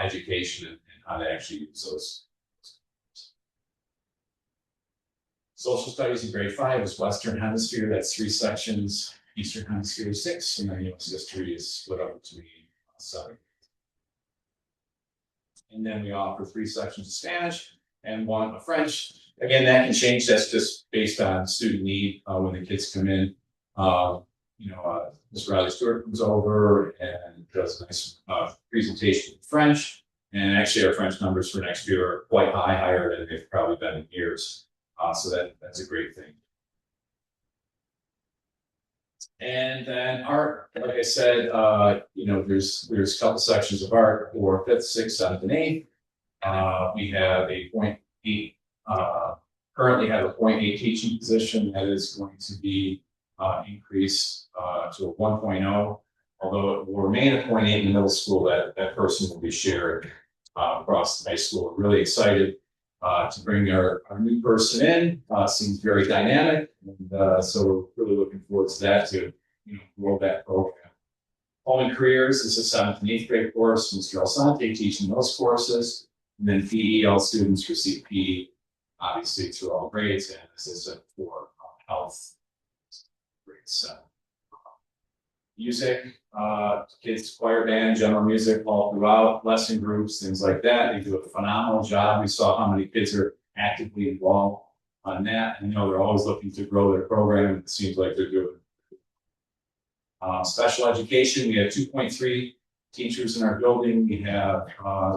education and how to actually use those. Social studies in grade 5 is Western Hemisphere. That's 3 sections. Eastern Hemisphere is 6, and then U.S. history is split up between 7. And then we offer 3 sections of Spanish and 1 of French. Again, that can change. That's just based on student need when the kids come in. Mr. Riley Stewart comes over and does a nice presentation in French. And actually, our French numbers for next year are quite high, higher than they've probably been in years. So that's a great thing. And then art, like I said, there's a couple sections of art for 5th, 6th, 7th, and 8th. We have a 0.8. Currently have a 0.8 teaching position that is going to be increased to a 1.0, although it will remain a 0.8 in the middle school. That person will be shared across the high school. We're really excited to bring our new person in. Seems very dynamic, and so we're really looking forward to that, to grow that program. Home and Careers is a 7th and 8th grade course. Mr. Alsante teaching those courses, and then PEL students receive PE, obviously through all grades, and this is for health, grade 7. Music, kids, choir band, general music all throughout, lesson groups, things like that. They do a phenomenal job. We saw how many kids are actively involved on that. And they're always looking to grow their program. It seems like they're doing. Special education, we have 2.3 teachers in our building. We have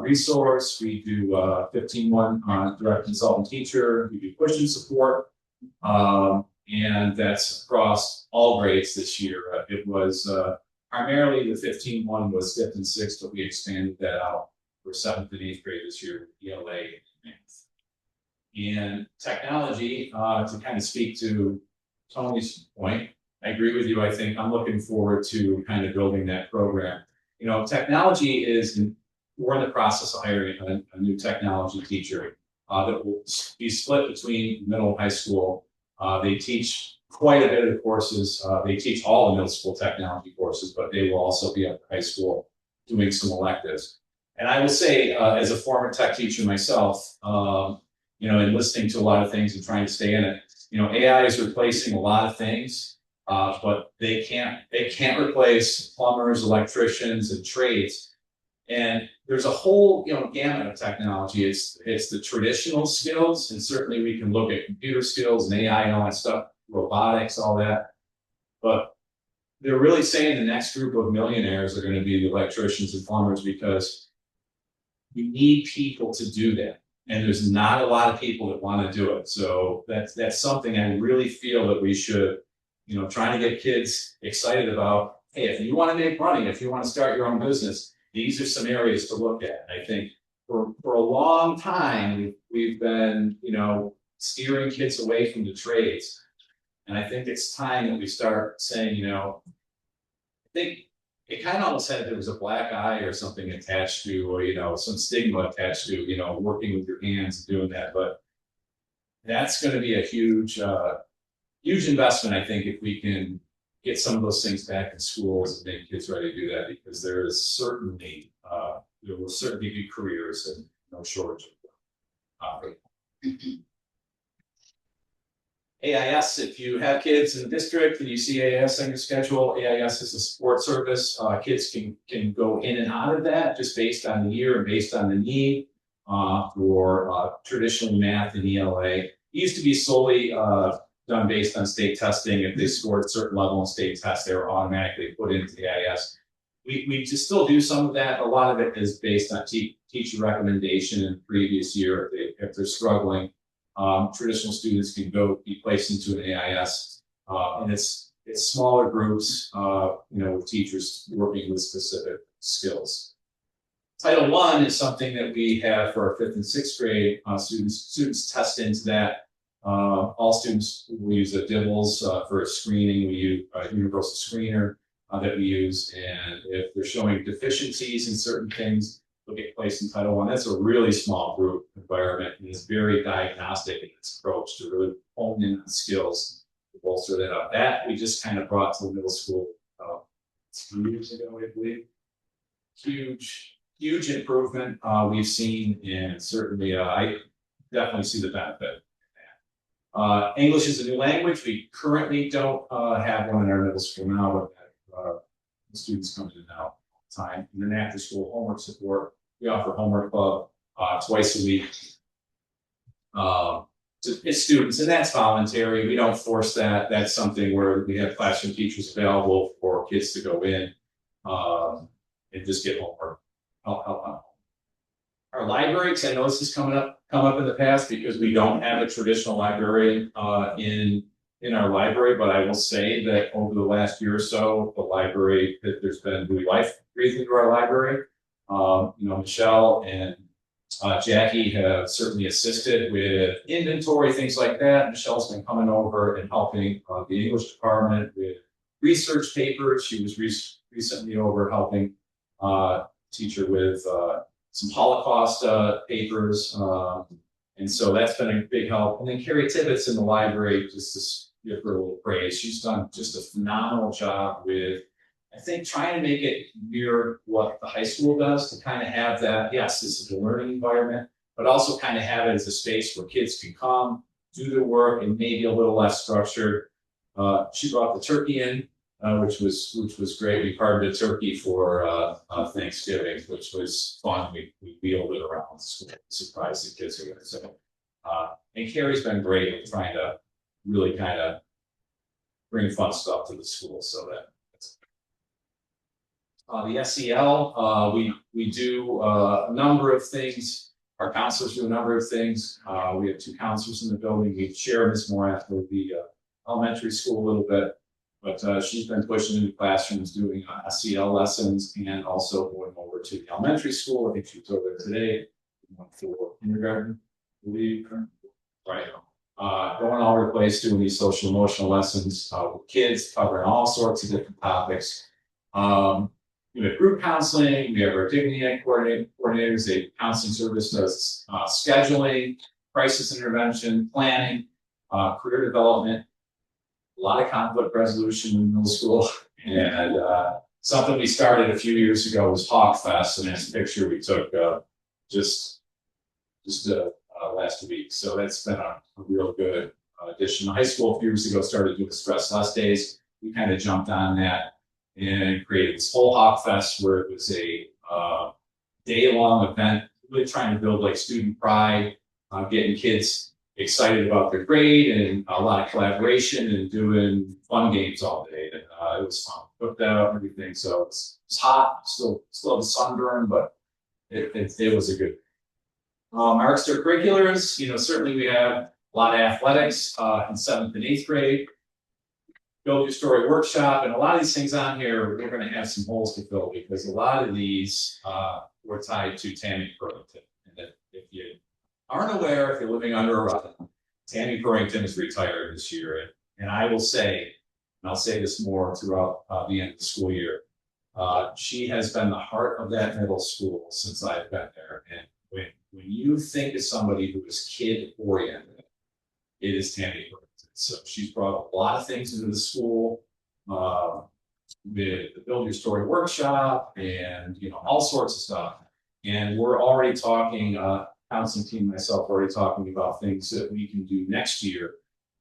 resource. We do 15-1 direct consultant teacher. We do push-in support. And that's across all grades this year. It was primarily the 15-1 was 5th and 6th, but we expanded that out for 7th and 8th grade this year, ELA and math. And technology, to kind of speak to Tony's point, I agree with you. I think I'm looking forward to kind of building that program. Technology we're in the process of hiring a new technology teacher that will be split between middle and high school. They teach quite a bit of courses. They teach all the middle school technology courses, but they will also be at high school doing some electives. And I will say, as a former tech teacher myself, and listening to a lot of things and trying to stay in it, AI is replacing a lot of things, but they can't replace plumbers, electricians, and trades. And there's a whole, gamut of technology. It's the traditional skills, and certainly we can look at computer skills and AI and all that stuff, robotics, all that. But they're really saying the next group of millionaires are going to be the electricians and plumbers, because you need people to do that. And there's not a lot of people that want to do it. So that's something I really feel that we should, trying to get kids excited about. Hey, if you want to make money, if you want to start your own business, these are some areas to look at. I think for a long time, we've been, steering kids away from the trades. And I think it's time that we start saying, I think it kind of almost had, there was a black eye or something attached to, or, some stigma attached to, working with your hands and doing that. But that's going to be a huge, huge investment, I think, if we can get some of those things back in schools and make kids ready to do that, because there will certainly be careers and no shortage of them. AIS, if you have kids in the district and you see AIS on your schedule, AIS is a support service. Kids can go in and out of that just based on the year and based on the need for traditional math and ELA. It used to be solely done based on state testing. If they scored a certain level in state tests, they were automatically put into the AIS. We just still do some of that. A lot of it is based on teacher recommendation in the previous year if they're struggling. Traditional students can go be placed into an AIS, and it's smaller groups, with teachers working with specific skills. Title I is something that we have for our 5th and 6th grade students test into that. All students will use a DIBELS for a screening. We use a universal screener that we use, and if they're showing deficiencies in certain things, they'll get placed in Title I. That's a really small group environment, and it's very diagnostic in its approach to really hone in on skills to bolster that up. That we just kind of brought to the middle school 2 years ago, I believe. Huge improvement we've seen, and certainly I definitely see the benefit. English is a new language. We currently don't have one in our middle school now, but the students come in now all the time. And then after school homework support, we offer homework club twice a week to students, and that's voluntary. We don't force that. That's something where we have classroom teachers available for kids to go in and just get homework, help on. Our library, because I know this has come up in the past, because we don't have a traditional librarian in our library, but I will say that over the last year or so, the library, that there's been new life breathed into our library. Michelle and Jackie have certainly assisted with inventory, things like that. Michelle's been coming over and helping the English department with research papers. She was recently over helping teacher with some Holocaust papers. And so that's been a big help. And then Carrie Tibbetts in the library, just to give her a little praise. She's done just a phenomenal job with, I think, trying to make it mirror what the high school does, to kind of have that, yes, this is a learning environment, but also kind of have it as a space where kids can come, do their work, and maybe a little less structured. She brought the turkey in, which was great. We carved a turkey for Thanksgiving, which was fun. We wheeled it around the school, surprised the kids with it. So, and Carrie's been great at trying to really kind of bring fun stuff to the school, so that. The SEL, we do a number of things. Our counselors do a number of things. We have 2 counselors in the building. We share Ms. Morath with the elementary school a little bit, but she's been pushing into classrooms doing SEL lessons, and also going over to the elementary school. I think she was over there today, for kindergarten, I believe, right? Going all over the place doing these social emotional lessons with kids, covering all sorts of different topics. We have group counseling, we have our dignity ed coordinators, a counseling service does scheduling, crisis intervention, planning, career development, a lot of conflict resolution in middle school. And something we started a few years ago was Hawk Fest, and that's a picture we took just last week. So that's been a real good addition. The high school a few years ago started doing Stress Less Days. We kind of jumped on that and created this whole Hawk Fest, where it was a day-long event, really trying to build like student pride, getting kids excited about their grade, and a lot of collaboration, and doing fun games all day. And it was fun. Cooked out and everything. So it's hot, still have a sunburn, but it was a good. Our extracurriculars, certainly we have a lot of athletics, in 7th and 8th grade. Build Your Story workshop, and a lot of these things on here, we're gonna have some holes to fill, because a lot of these, were tied to Tammy Purrington. And if you aren't aware, if you're living under a rock, Tammy Purrington is retired this year, and I will say, and I'll say this more throughout, the end of the school year, she has been the heart of that middle school since I've been there, and when you think of somebody who is kid oriented, it is Tammy Purrington. So she's brought a lot of things into the school, with the Build Your Story workshop and, all sorts of stuff. And we're already talking, counseling team, myself, already talking about things that we can do next year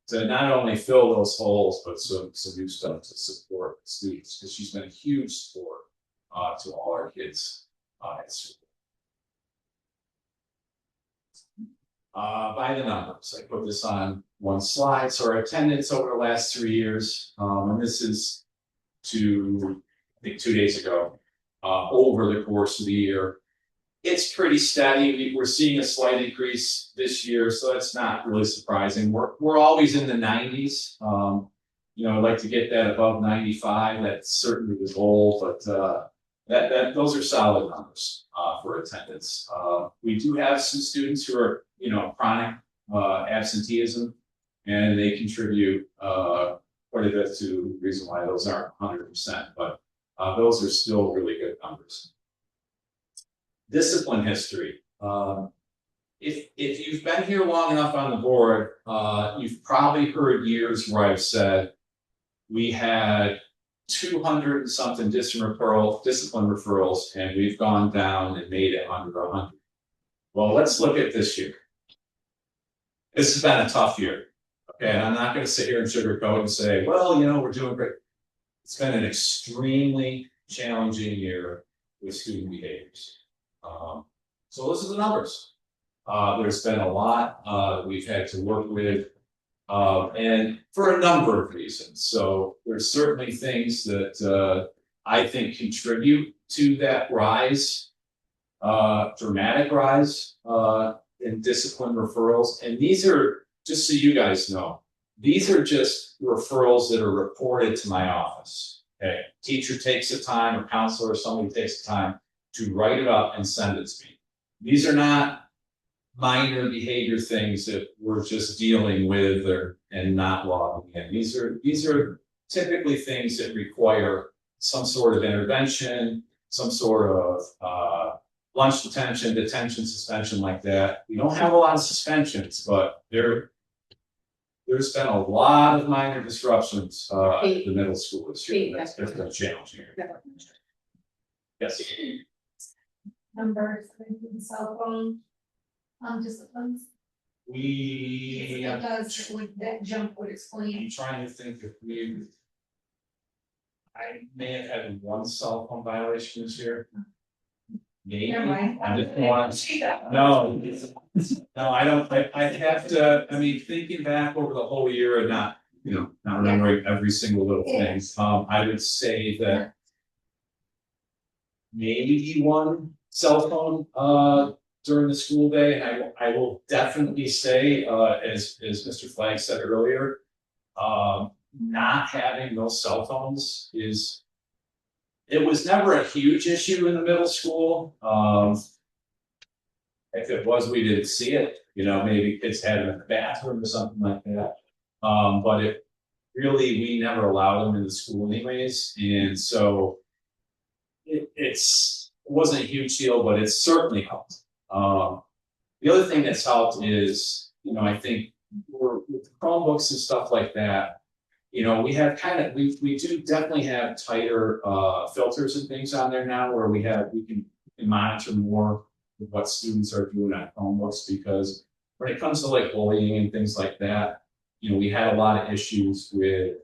to not only fill those holes, but some new stuff to support students, because she's been a huge support, to all our kids, at school. By the numbers, I put this on one slide. So our attendance over the last 3 years, and this is I think 2 days ago, over the course of the year, it's pretty steady. We're seeing a slight increase this year, so that's not really surprising. We're always in the 90s. I'd like to get that above 95. That's certainly the goal, but those are solid numbers for attendance. We do have some students who are, chronic absenteeism, and they contribute quite a bit to the reason why those aren't 100%, but those are still really good numbers. Discipline history. If you've been here long enough on the board, you've probably heard years where I've said we had 200 and something discipline referrals, and we've gone down and made it under 100. Well, let's look at this year. This has been a tough year. Okay, and I'm not going to sit here and sugarcoat and say, well, we're doing great. It's been an extremely challenging year with student behaviors. So those are the numbers. There's been a lot we've had to work with, and for a number of reasons. So there's certainly things that I think contribute to that rise, dramatic rise in discipline referrals. And these are, just so you guys know, these are just referrals that are reported to my office. Okay, teacher takes the time, or counselor, or somebody takes the time to write it up and send it to me. These are not minor behavior things that we're just dealing with and not logging in. These are typically things that require some sort of intervention, some sort of lunch detention, suspension, like that. We don't have a lot of suspensions, but there's been a lot of minor disruptions at the middle school this year. That's been a challenge here. Yes. Numbers, cell phone, disciplines. That jump would explain. I'm trying to think if I may have had one cell phone violation this year. Maybe. Never mind. I didn't want no, I don't. I have to. I mean, thinking back over the whole year and not remembering every single little thing. I would say that maybe one cell phone during the school day. And I will definitely say, as Mr. Flagg said earlier, not having those cell phones it was never a huge issue in the middle school. If it was, we didn't see it. Maybe kids had them in the bathroom or something like that. But we never allowed them in the school anyways. And so it wasn't a huge deal, but it certainly helped. The other thing that's helped is, I think with Chromebooks and stuff like that, we have we do definitely have tighter filters and things on there now, where we can monitor more of what students are doing on Chromebooks, because when it comes to like bullying and things like that, we had a lot of issues with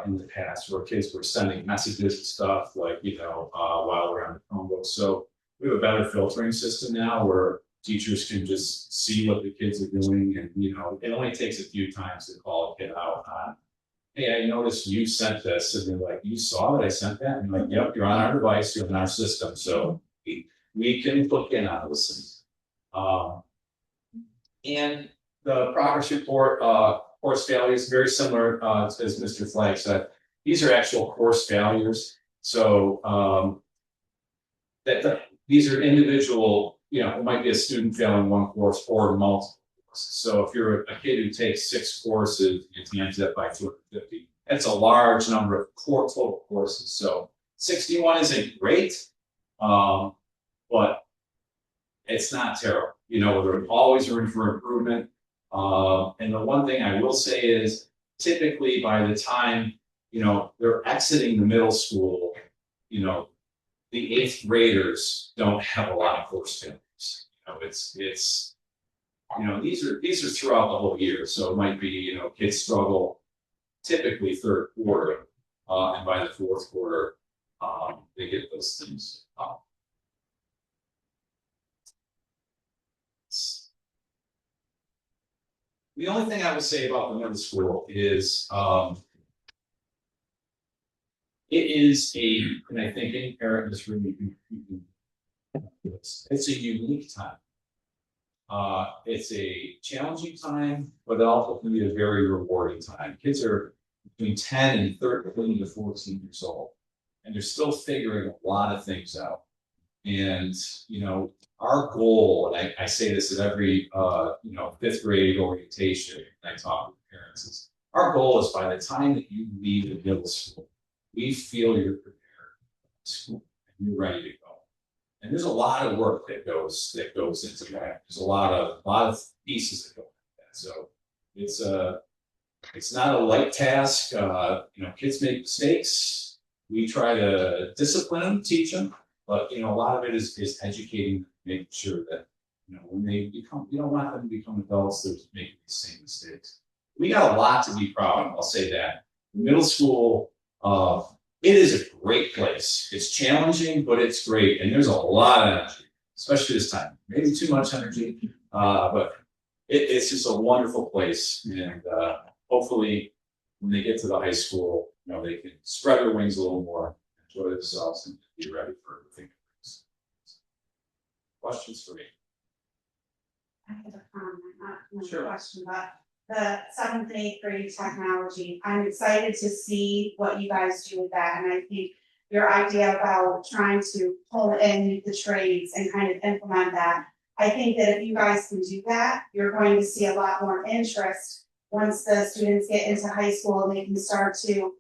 in the past where kids were sending messages and stuff like, while we're on the Chromebook. So we have a better filtering system now where teachers can just see what the kids are doing, and it only takes a few times to call a kid out on, hey, I noticed you sent this, and they're like, you saw that I sent that? And I'm like, yep, you're on our device, you're in our system, so we can look in on those things. And the progress report, course values, very similar, as Mr. Flagg said. These are actual course failures. So, these are individual, it might be a student failing one course or multiple courses. So if you're a kid who takes 6 courses, you times that by 250. That's a large number of total courses. So 61 isn't great, but it's not terrible. There's always room for improvement. And the one thing I will say is, typically by the time, they're exiting the middle school, the 8th graders don't have a lot of course failures. These are throughout the whole year. So it might be, kids struggle typically 3rd quarter, and by the 4th quarter, they get those things. The only thing I would say about the middle school is, it is and I think any parent in this room, it's a unique time. It's a challenging time, but it also can be a very rewarding time. Kids are between 10 and 13 to 14 years old, and they're still figuring a lot of things out. And, our goal, and I say this at every, 5th grade orientation, and I talk with parents, is our goal is by the time that you leave the middle school, we feel you're prepared for school and you're ready to go. And there's a lot of work that goes into that. There's a lot of pieces that go into that. So it's not a light task. Kids make mistakes. We try to discipline them, teach them, but a lot of it is educating, making sure that when they become, you don't want them to become adults that are making the same mistakes. We got a lot to be proud of. I'll say that. Middle school, it is a great place. It's challenging, but it's great. And there's a lot of energy, especially this time. Maybe too much energy, but it's just a wonderful place. And hopefully, when they get to the high school, they can spread their wings a little more, enjoy themselves, and be ready for everything. Questions for me? I have a comment, not Sure. a question, but the 7th and 8th grade technology, I'm excited to see what you guys do with that. And I think your idea about trying to pull in the trades and kind of implement that, I think that if you guys can do that, you're going to see a lot more interest once the students get into high school and they can start to,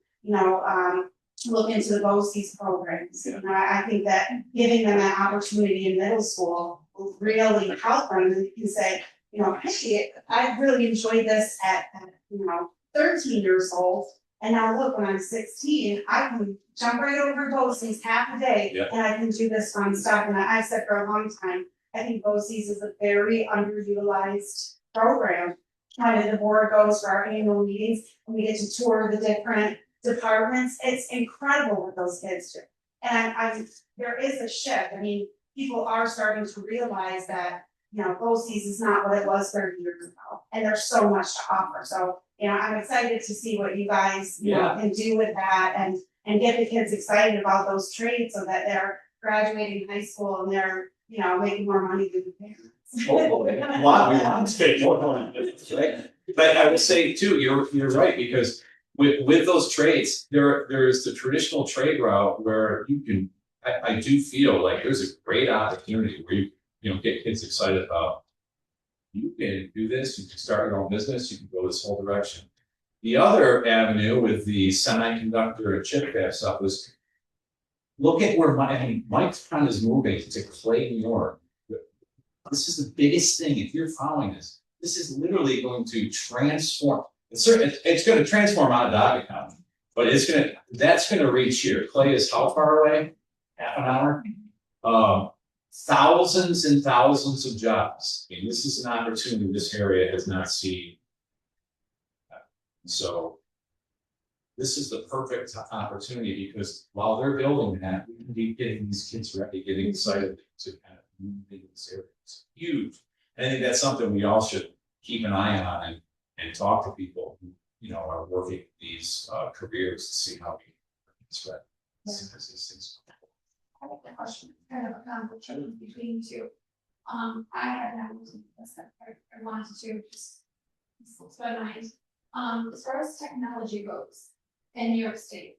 look into the BOCES programs. Yeah. I think that giving them that opportunity in middle school will really help them. And you can say, hey, I really enjoyed this at 13 years old. And now look, when I'm 16, I can jump right over BOCES half a day, Yeah. and I can do this fun stuff. And I've said for a long time, I think BOCES is a very underutilized program. Kind of the board goes for our annual meetings, and we get to tour the different departments. It's incredible what those kids do. And there is a shift. I mean, people are starting to realize that, BOCES is not what it was 30 years ago. And there's so much to offer. So, I'm excited to see what you guys, can do with that and get the kids excited about those trades so that they're graduating high school and they're, making more money than the parents. Hopefully, we want to take more money, right? But I would say too, you're right, because with those trades, there is the traditional trade route where you can. I do feel like there's a great opportunity where you get kids excited about. You can do this. You can start your own business. You can go this whole direction. The other avenue with the semiconductor and chip fab stuff was look at where Mike's friend is moving to Clay, New York. This is the biggest thing. If you're following this is literally going to transform. It's going to transform Onondaga County, but that's going to reach here. Clay is how far away? Half an hour. Thousands and thousands of jobs. I mean, this is an opportunity this area has not seen. So this is the perfect opportunity, because while they're building that, we can be getting these kids ready, getting excited to kind of move into this area. It's huge. And I think that's something we all should keep an eye on and talk to people who, are working these careers to see how we can spread these things. I have a question, kind of a conversation between two. I had that I wanted to just. It's my mind. As far as technology goes in New York State.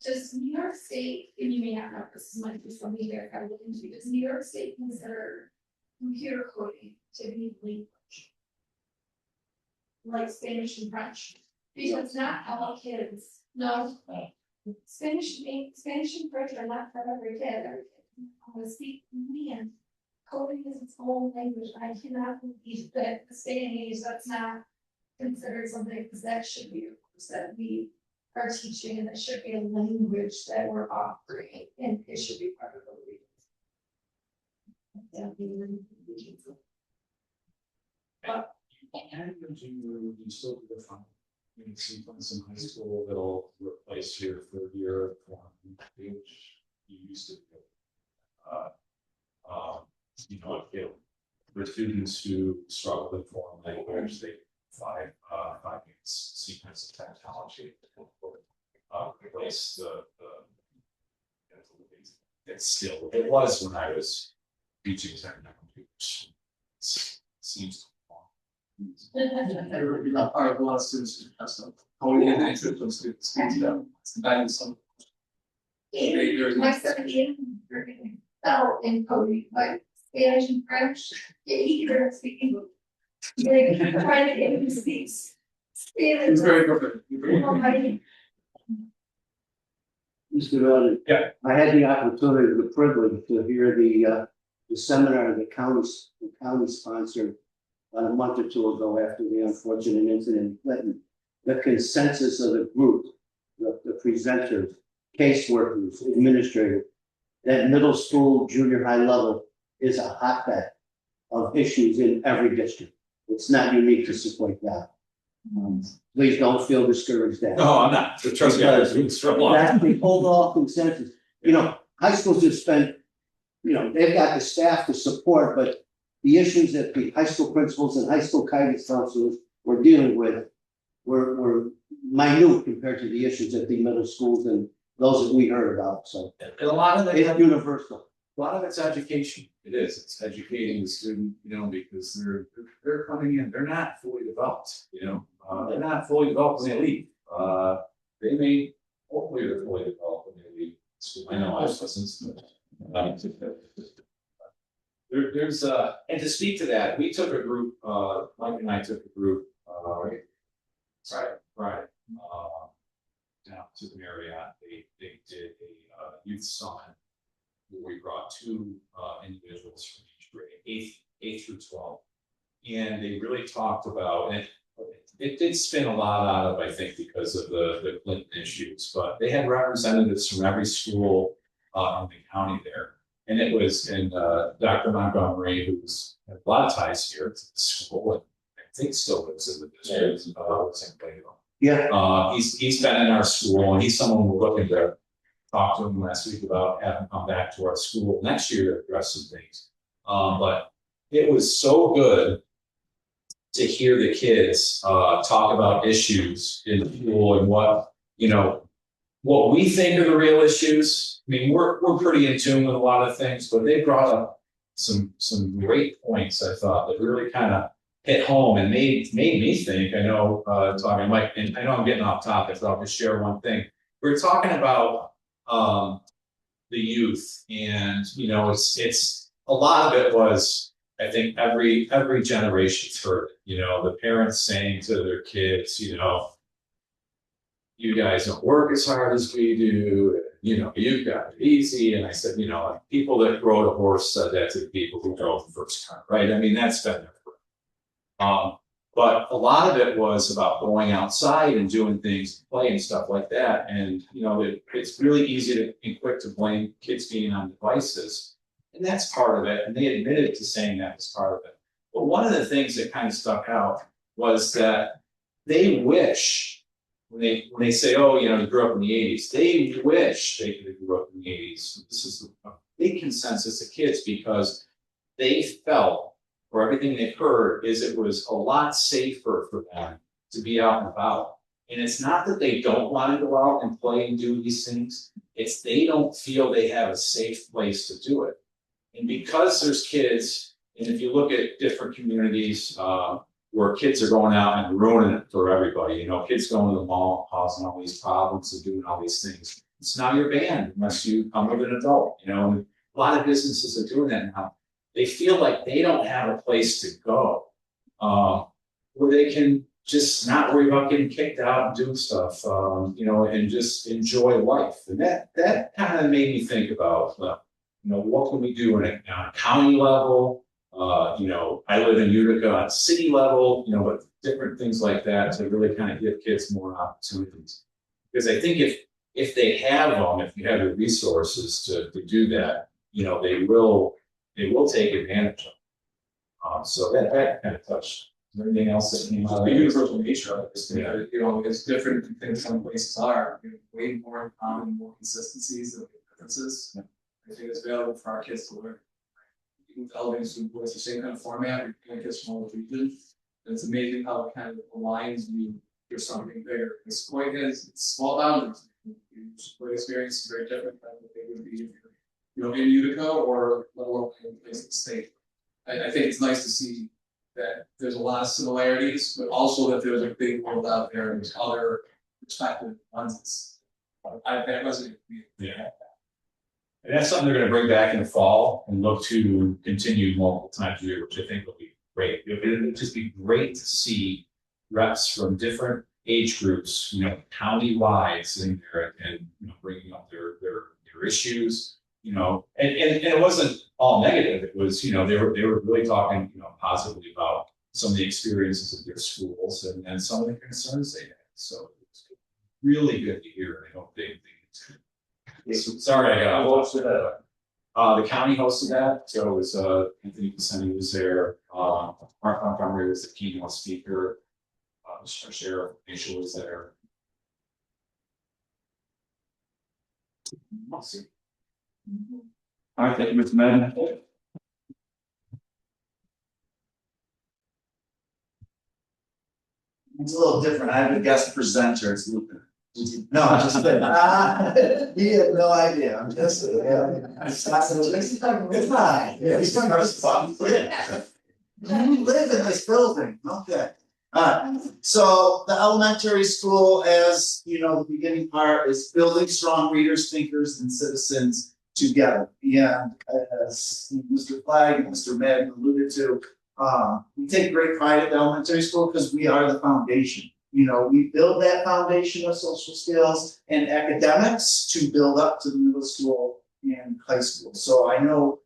Does New York State, and you may not know, this might be something that I look into, does New York State consider computer coding to be language? Like Spanish and French, because not all kids know. Spanish and French are not for every kid. Every kid want to speak man. Coding is its own language. I cannot believe that this day and age that's not considered something, because that should be a course that we are teaching, and that should be a language that we're offering, and it should be part of the reading. And you still do the fun. You see some high school that'll replace your third year of which you used to do. You know, for students who struggle with foreign language, they five years sequence of technology replace it's still, it was when I was teaching technical computers. Seems Our lot of students have some coding and interest from students. That is some. My son fell in coding, like Spanish and French, he couldn't speak English. Like trying to get him to speak Spanish. It's very perfect. Mr. Roden. Yeah. I had the opportunity, the privilege to hear the seminar the county sponsored about a month or two ago after the unfortunate incident in Clinton. The consensus of the group, the presenters, caseworkers, administrators, that middle school, junior high level is a hotbed of issues in every district. It's not unique to Sequoia Valley. Please don't feel discouraged there. No, I'm not. Trust me, That's the overall consensus. You know, high schools have spent, you know, they've got the staff to support, but the issues that the high school principals and high school guidance counselors were dealing with were minute compared to the issues at the middle schools and those that we heard about. So And a lot of it's universal. A lot of it's education. It is. It's educating the student, you know, because they're coming in. They're not fully developed. You know, they're not fully developed when they leave. They may hopefully they're fully developed when they leave school. I know I was listening to there's and to speak to that, we took a group. Mike and I took a group. Right. Down to the Marriott. They did a youth summit. We brought two individuals from each grade, 8 through 12. And they really talked about, and it did spin a lot out of, I think, because of the Clinton issues, but they had representatives from every school in the county there. And it was, and Dr. Montgomery, who's had a lot of ties here to the school, and I think still lives in the district, lives in Plato. Yeah. He's been in our school, and he's someone we're looking to talked to him last week about having come back to our school next year to address some things. But it was so good to hear the kids talk about issues in school and what we think are the real issues. I mean, we're pretty in tune with a lot of things, but they brought up some great points, I thought, that really kind of hit home and made me think. I know talking Mike, and I know I'm getting off topic, so I'll just share one thing. We're talking about the youth, and it's a lot of it was, I think every generation's heard it, the parents saying to their kids, you guys don't work as hard as we do, you've got it easy. And I said, people that rode a horse said that to the people who drove the first car, right? I mean, that's been there. But a lot of it was about going outside and doing things, play and stuff like that. And, it's really easy and quick to blame kids being on devices. And that's part of it. And they admitted to saying that was part of it. But one of the things that kind of stuck out was that they wish, when they say, oh, you grew up in the 80s, they wish they could have grew up in the 80s. This is a big consensus of kids, because they felt, or everything they've heard, is it was a lot safer for them to be out and about. And it's not that they don't want to go out and play and do these things. It's they don't feel they have a safe place to do it. And because there's kids And if you look at different communities, where kids are going out and ruining it for everybody, you know, kids going to the mall, causing all these problems and doing all these things. It's not your band unless you come with an adult, you know, and a lot of businesses are doing that now. They feel like they don't have a place to go, where they can just not worry about getting kicked out and doing stuff, you know, and just enjoy life. And that kind of made me think about, you know, what can we do on a county level? You know, I live in Utica on city level, you know, but different things like that to really kind of give kids more opportunities. Because I think if they have them, if you have the resources to do that, you know, they will take advantage of. So that kind of touched. Is there anything else that came out? The universal nature of this, Yeah. you know, it's different than some places are, you know, way more in common, more consistencies than differences. Yeah. I think it's available for our kids to learn. Even with elementary school, it's the same kind of format, you're gonna get from all the regions. And it's amazing how it kind of aligns you for something bigger. This point is, it's small boundaries. Sport experience is very different than what they would be if you're, you know, in Utica or let alone in place in the state. I think it's nice to see that there's a lot of similarities, but also that there's a big world out there and there's other perspective lenses. That resonated with me. Yeah. And that's something they're gonna bring back in the fall and look to continue multiple times a year, which I think will be great. It'd just be great to see reps from different age groups, you know, county-wide sitting there and, you know, bringing up their issues, you know, and it wasn't all negative. It was, you know, they were really talking, you know, positively about some of the experiences of their schools and some of the concerns they had. So it's really good to hear. I don't think it's good. So, sorry, I got off the county hosted that, so it was Anthony Pacini was there, Mark Montgomery was the keynote speaker, our sheriff Rachel was there. I'll see. All right, thank you, Mr. Madden. It's a little different. I have a guest presenter. It's Luca. No, I'm just kidding. He had no idea. I'm just, yeah. It's fine. Yeah, he's from our spot. You live in this building. Okay. So the elementary school, as you know, the beginning part is building strong readers, thinkers, and citizens together. And as Mr. Flagg and Mr. Madden alluded to, we take great pride at the elementary school because we are the foundation. You know, we build that foundation of social skills and academics to build up to the middle school and high school. So I know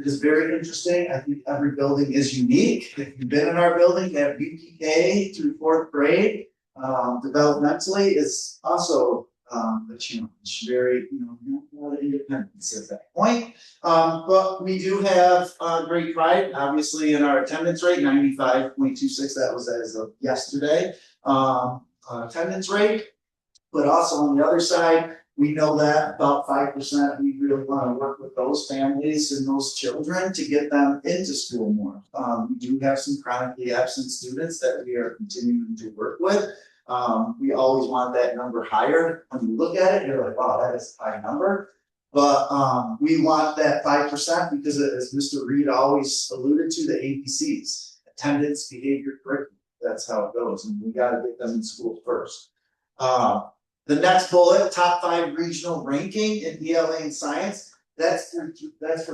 it is very interesting. I think every building is unique. If you've been in our building, you have UPK through 4th grade. Developmentally is also a challenge. Very, you know, not a lot of independence at that point. But we do have great pride, obviously, in our attendance rate, 95.26. That was as of yesterday. Attendance rate, but also on the other side, we know that about 5%, we really want to work with those families and those children to get them into school more. We do have some chronically absent students that we are continuing to work with. We always want that number higher. When you look at it, you're like, wow, that is a high number. But we want that 5% because, as Mr. Reed always alluded to, the ABCs, attendance, behavior, curriculum. That's how it goes, and we got to get them in school first. The next bullet, top 5 regional ranking in ELA and science. That's for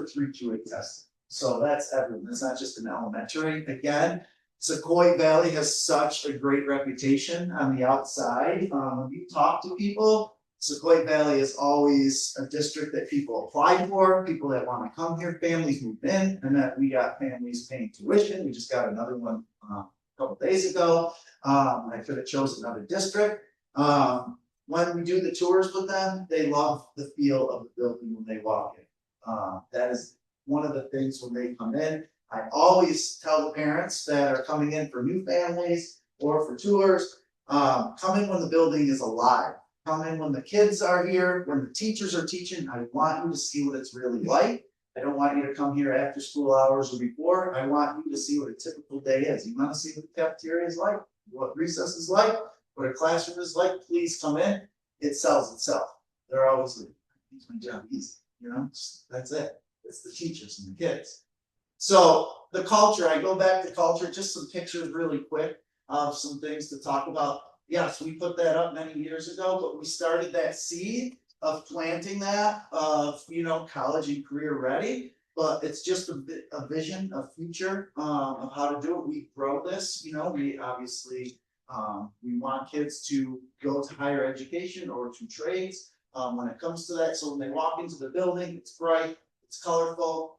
3-2 testing. So that's everyone. It's not just an elementary. Again, Sequoia Valley has such a great reputation on the outside. When you talk to people, Sequoia Valley is always a district that people apply for, people that want to come here, families move in, and that we got families paying tuition. We just got another one a couple days ago. I could have chosen another district. When we do the tours with them, they love the feel of the building when they walk in. That is one of the things when they come in. I always tell the parents that are coming in for new families or for tours, come in when the building is alive. Come in when the kids are here, when the teachers are teaching. I want you to see what it's really like. I don't want you to come here after school hours or before. I want you to see what a typical day is. You want to see what the cafeteria is like, what recess is like, what a classroom is like. Please come in. It sells itself. They're always like, makes my job easy. You know, that's it. It's the teachers and the kids. So the culture, I go back to culture, just some pictures really quick of some things to talk about. Yes, we put that up many years ago, but we started that seed of planting that, of, college and career ready. But it's just a vision, a future, of how to do it. We grow this, we obviously, we want kids to go to higher education or to trades, when it comes to that. So when they walk into the building, it's bright, it's colorful.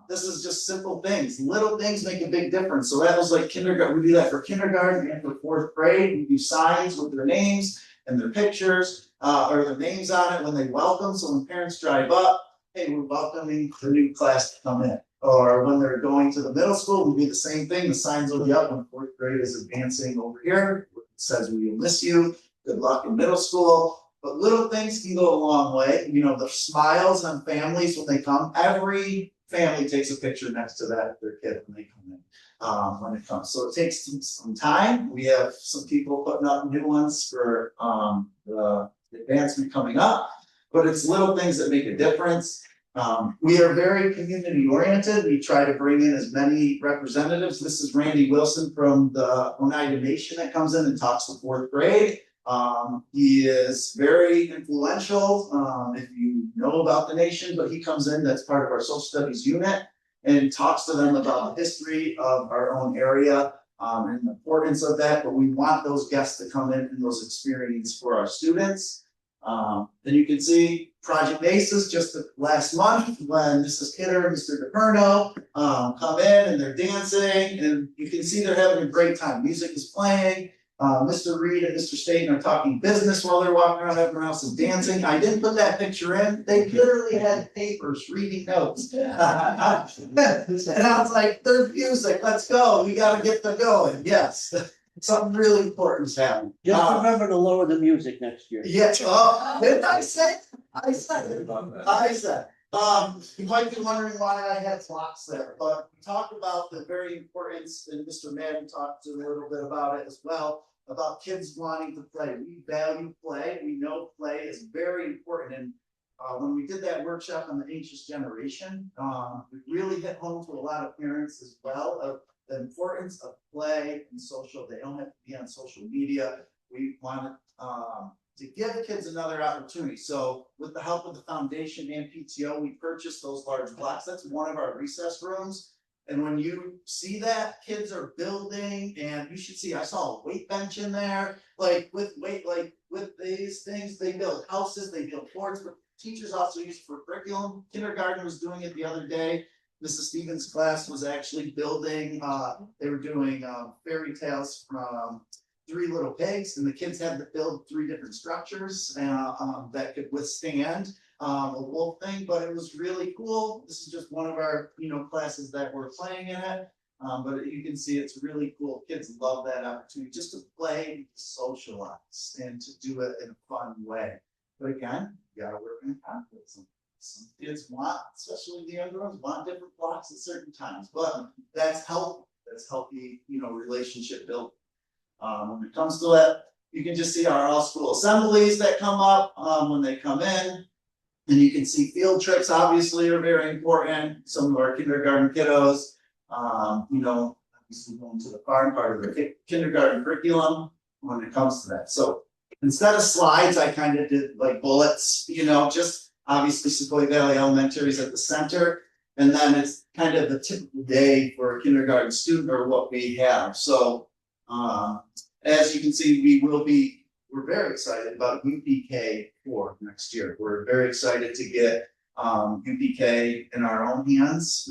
This is just simple things. Little things make a big difference. So that was like kindergarten. We do that for kindergarten and for fourth grade. We do signs with their names and their pictures, or their names on it when they welcome. So when parents drive up, hey, we're welcoming the new class to come in. Or when they're going to the middle school, we do the same thing. The signs will be up when fourth grade is advancing over here. It says, we will miss you. Good luck in middle school. But little things can go a long way. The smiles on families when they come. Every family takes a picture next to that of their kid when they come in, when it comes. So it takes some time. We have some people putting up new ones for the advancement coming up, but it's little things that make a difference. We are very community oriented. We try to bring in as many representatives. This is Randy Wilson from the Oneida Nation that comes in and talks to fourth grade. He is very influential, if you know about the nation, but he comes in, that's part of our social studies unit, and talks to them about the history of our own area, and the importance of that. But we want those guests to come in and those experiences for our students. Then you can see Project Aces just last month when Mrs. Kidder and Mr. DePerno come in and they're dancing, and you can see they're having a great time. Music is playing. Mr. Reed and Mr. Staten are talking business while they're walking around everyone else is dancing. I didn't put that picture in. They literally had papers reading notes. And I was like, there's music, let's go. We gotta get them going. Yes. Something really important is happening. Just remember to lower the music next year. Yeah, didn't I say? I said. You might be wondering why I had blocks there, but we talked about the very importance, and Mr. Madden talked a little bit about it as well, about kids wanting to play. We value play. We know play is very important. And when we did that workshop on the anxious generation, it really hit home to a lot of parents as well of the importance of play and social. They don't have to be on social media. We want to give kids another opportunity. So with the help of the foundation and PTO, we purchased those large blocks. That's one of our recess rooms. And when you see that, kids are building, and you should see, I saw a weight bench in there, with these things, they build houses, they build forts, but teachers also use it for curriculum. Kindergarten was doing it the other day. Mrs. Stevens' class was actually building, they were doing fairy tales from Three Little Pigs, and the kids had to build 3 different structures that could withstand a wolf thing, but it was really cool. This is just one of our classes that we're playing in it, but you can see it's really cool. Kids love that opportunity just to play, socialize, and to do it in a fun way. But again, you gotta work in conflict. Some kids want, especially the younger ones, want different blocks at certain times, but that's healthy. That's healthy, relationship building. When it comes to that, you can just see our all school assemblies that come up when they come in. And you can see field trips obviously are very important. Some of our kindergarten kiddos, obviously going to the farm, part of the kindergarten curriculum when it comes to that. So instead of slides, I kind of did like bullets, just obviously Sequoia Valley Elementary is at the center. And then it's kind of the typical day for a kindergarten student or what we have. So as you can see, we're very excited about UPK for next year. We're very excited to get UPK in our own hands.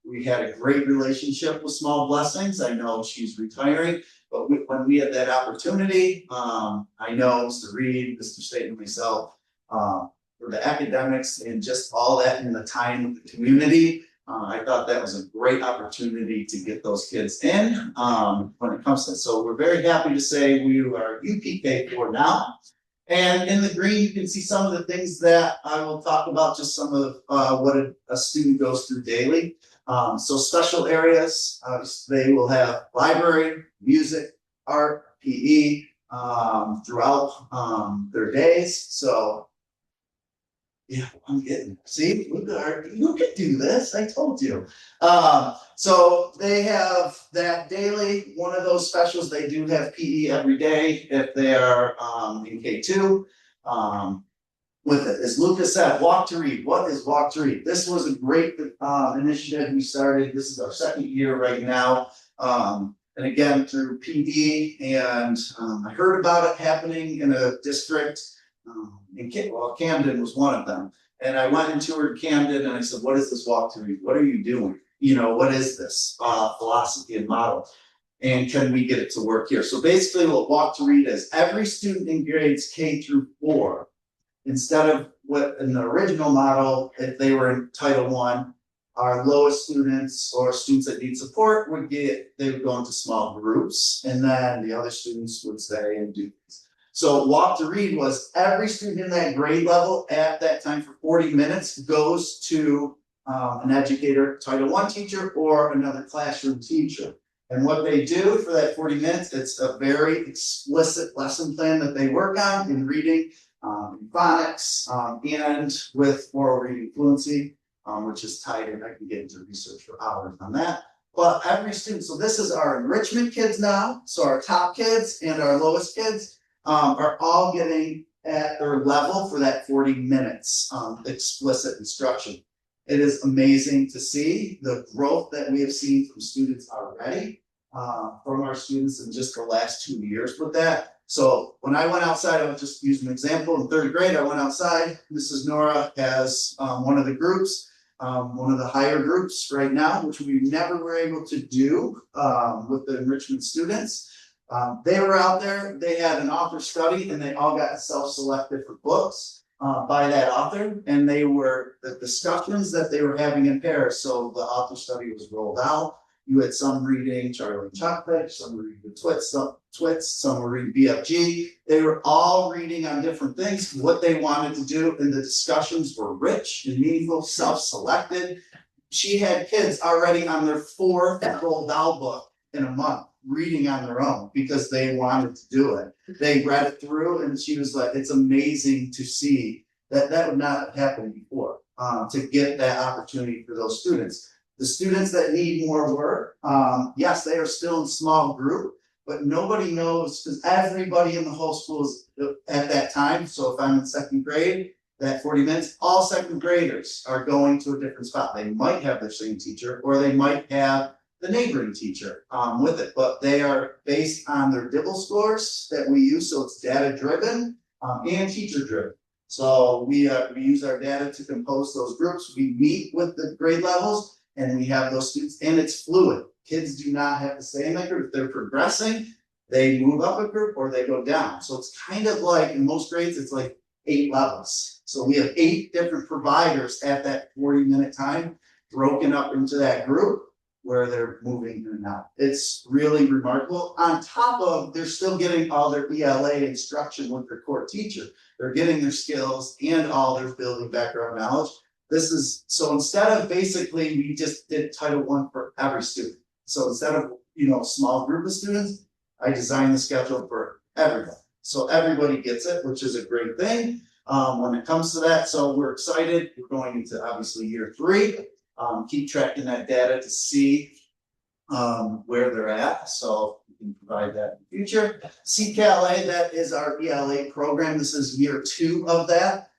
We had a great relationship with Small Blessings. I know she's retiring, but when we had that opportunity, I know Mr. Reed, Mr. State, and myself, for the academics and just all that in the time with the community, I thought that was a great opportunity to get those kids in when it comes to it. So we're very happy to say we are UPK 4 now. And in the green, you can see some of the things that I will talk about, just some of what a student goes through daily. So special areas, they will have library, music, art, PE throughout their days. So Yeah, I'm getting, see, look at our, you can do this, I told you. So they have that daily, one of those specials, they do have PE every day if they are, in K2. With it, as Lucas said, walk to read. What is walk to read? This was a great, initiative we started. This is our second year right now. And again, through PD, and, I heard about it happening in a district, Camden was one of them. And I went and toured Camden and I said, what is this walk to read? What are you doing? You know, what is this, philosophy and model? And can we get it to work here? So basically what walk to read is, every student in grades K through 4, instead of what in the original model, if they were in Title I, our lowest students or students that need support they would go into small groups, and then the other students would stay and do this. So walk to read was every student in that grade level at that time for 40 minutes goes to an educator, Title I teacher, or another classroom teacher. And what they do for that 40 minutes, it's a very explicit lesson plan that they work on in reading, phonics, and with oral reading fluency, which is tied in. I can get into research for hours on that. But every student, so this is our enrichment kids now. So our top kids and our lowest kids are all getting at their level for that 40 minutes explicit instruction. It is amazing to see the growth that we have seen from students already, from our students in just the last 2 years with that. So when I went outside, I'll just use an example. In 3rd grade, I went outside. Mrs. Nora has one of the groups, one of the higher groups right now, which we never were able to do with the enrichment students. They were out there, they had an author study, and they all got self-selected for books by that author. And they were the discussions that they were having in pairs. So the author study was rolled out. You had some reading Charlie and Chocolate, some were reading Twits, some were reading BFG. They were all reading on different things, what they wanted to do, and the discussions were rich and meaningful, self-selected. She had kids already on their 4th Roald Dahl book in a month, reading on their own because they wanted to do it. They read it through, and she was like, it's amazing to see that would not have happened before, to get that opportunity for those students. The students that need more work, yes, they are still in small group, but nobody knows, because everybody in the whole school is at that time. So if I'm in 2nd grade, that 40 minutes, all 2nd graders are going to a different spot. They might have their same teacher, or they might have the neighboring teacher with it, but they are based on their DIBEL scores that we use. So it's data driven and teacher driven. So we use our data to compose those groups. We meet with the grade levels, and we have those students, and it's fluid. Kids do not have to stay in that group. If they're progressing, they move up a group or they go down. So it's kind of like, in most grades, it's like 8 levels. So we have 8 different providers at that 40-minute time, broken up into that group where they're moving in and out. It's really remarkable. On top of, they're still getting all their ELA instruction with their core teacher. They're getting their skills and all their building background knowledge. This is, so instead of basically, we just did Title I for every student. So instead of, a small group of students, I designed the schedule for everybody. So everybody gets it, which is a great thing when it comes to that. So we're excited. We're going into obviously year 3. Keep tracking that data to see where they're at. So we can provide that in the future. CCALA, that is our ELA program. This is year 2 of that.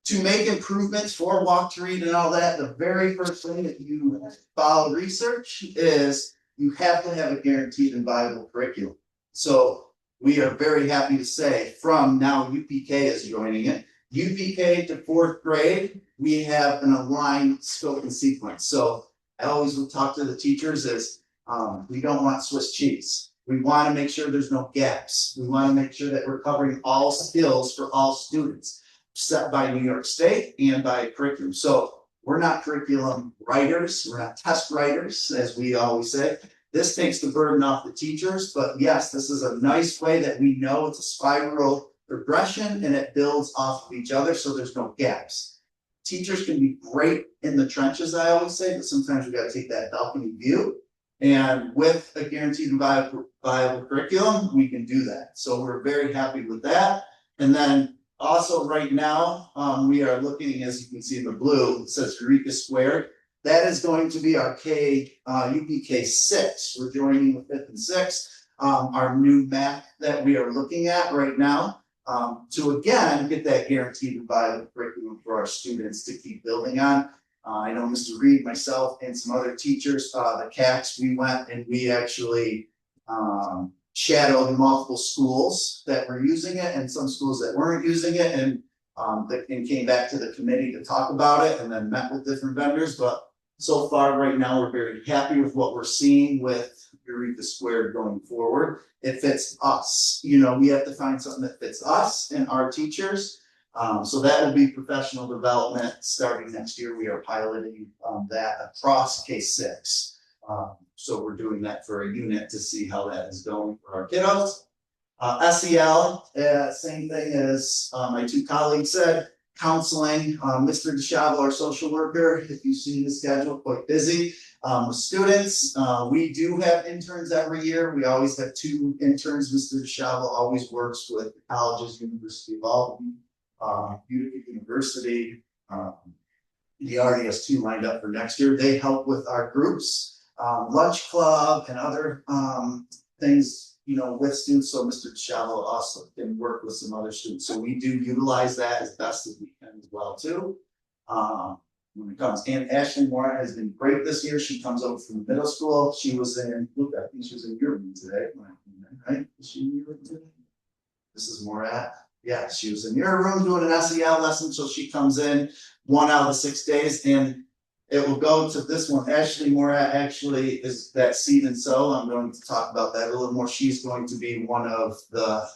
To make improvements for walk to read and all that, the very first thing that you follow research is you have to have a guaranteed and viable curriculum. So we are very happy to say from now UPK is joining it. UPK to 4th grade, we have an aligned scope and sequence. So I always will talk to the teachers is we don't want Swiss cheese. We want to make sure there's no gaps. We want to make sure that we're covering all skills for all students, set by New York State and by curriculum. So we're not curriculum writers, we're not test writers, as we always say. This takes the burden off the teachers, but yes, this is a nice way that we know it's a spiral progression and it builds off of each other, so there's no gaps. Teachers can be great in the trenches, I always say, but sometimes we got to take that balcony view. And with a guaranteed and viable curriculum, we can do that. So we're very happy with that. And then Also, right now, we are looking, as you can see in the blue, it says Eureka Squared. That is going to be our UPK 6. We're joining with 5th and 6th. Our new map that we are looking at right now, to again get that guaranteed and viable curriculum for our students to keep building on. I know Mr. Reed, myself, and some other teachers, the CACs, we went and we actually shadowed multiple schools that were using it and some schools that weren't using it, and came back to the committee to talk about it and then met with different vendors. But so far right now, we're very happy with what we're seeing with Eureka Squared going forward. It fits us. You know, we have to find something that fits us and our teachers. So that will be professional development starting next year. We are piloting that across K6. So we're doing that for a unit to see how that is going for our kiddos. SEL, same thing as my two colleagues said, counseling. Mr. DeShavo, our social worker, if you've seen the schedule, quite busy with students. We do have interns every year. We always have 2 interns. Mr. DeShavo always works with colleges, University of Albany, Utica University. He already has 2 lined up for next year. They help with our groups, lunch club and other things, you know, with students. So Mr. DeShavo also can work with some other students. So we do utilize that as best as we can as well too. When it comes, and Ashley Moore has been great this year. She comes over from the middle school. She was in, look, I think she was in your room today, right? Was she in your room today? This is Morat. Yeah, she was in your room doing an SEL lesson. So she comes in 1 out of the 6 days, and it will go to this one. Ashley Morat actually is that seed and sow. I'm going to talk about that a little more. She's going to be one of the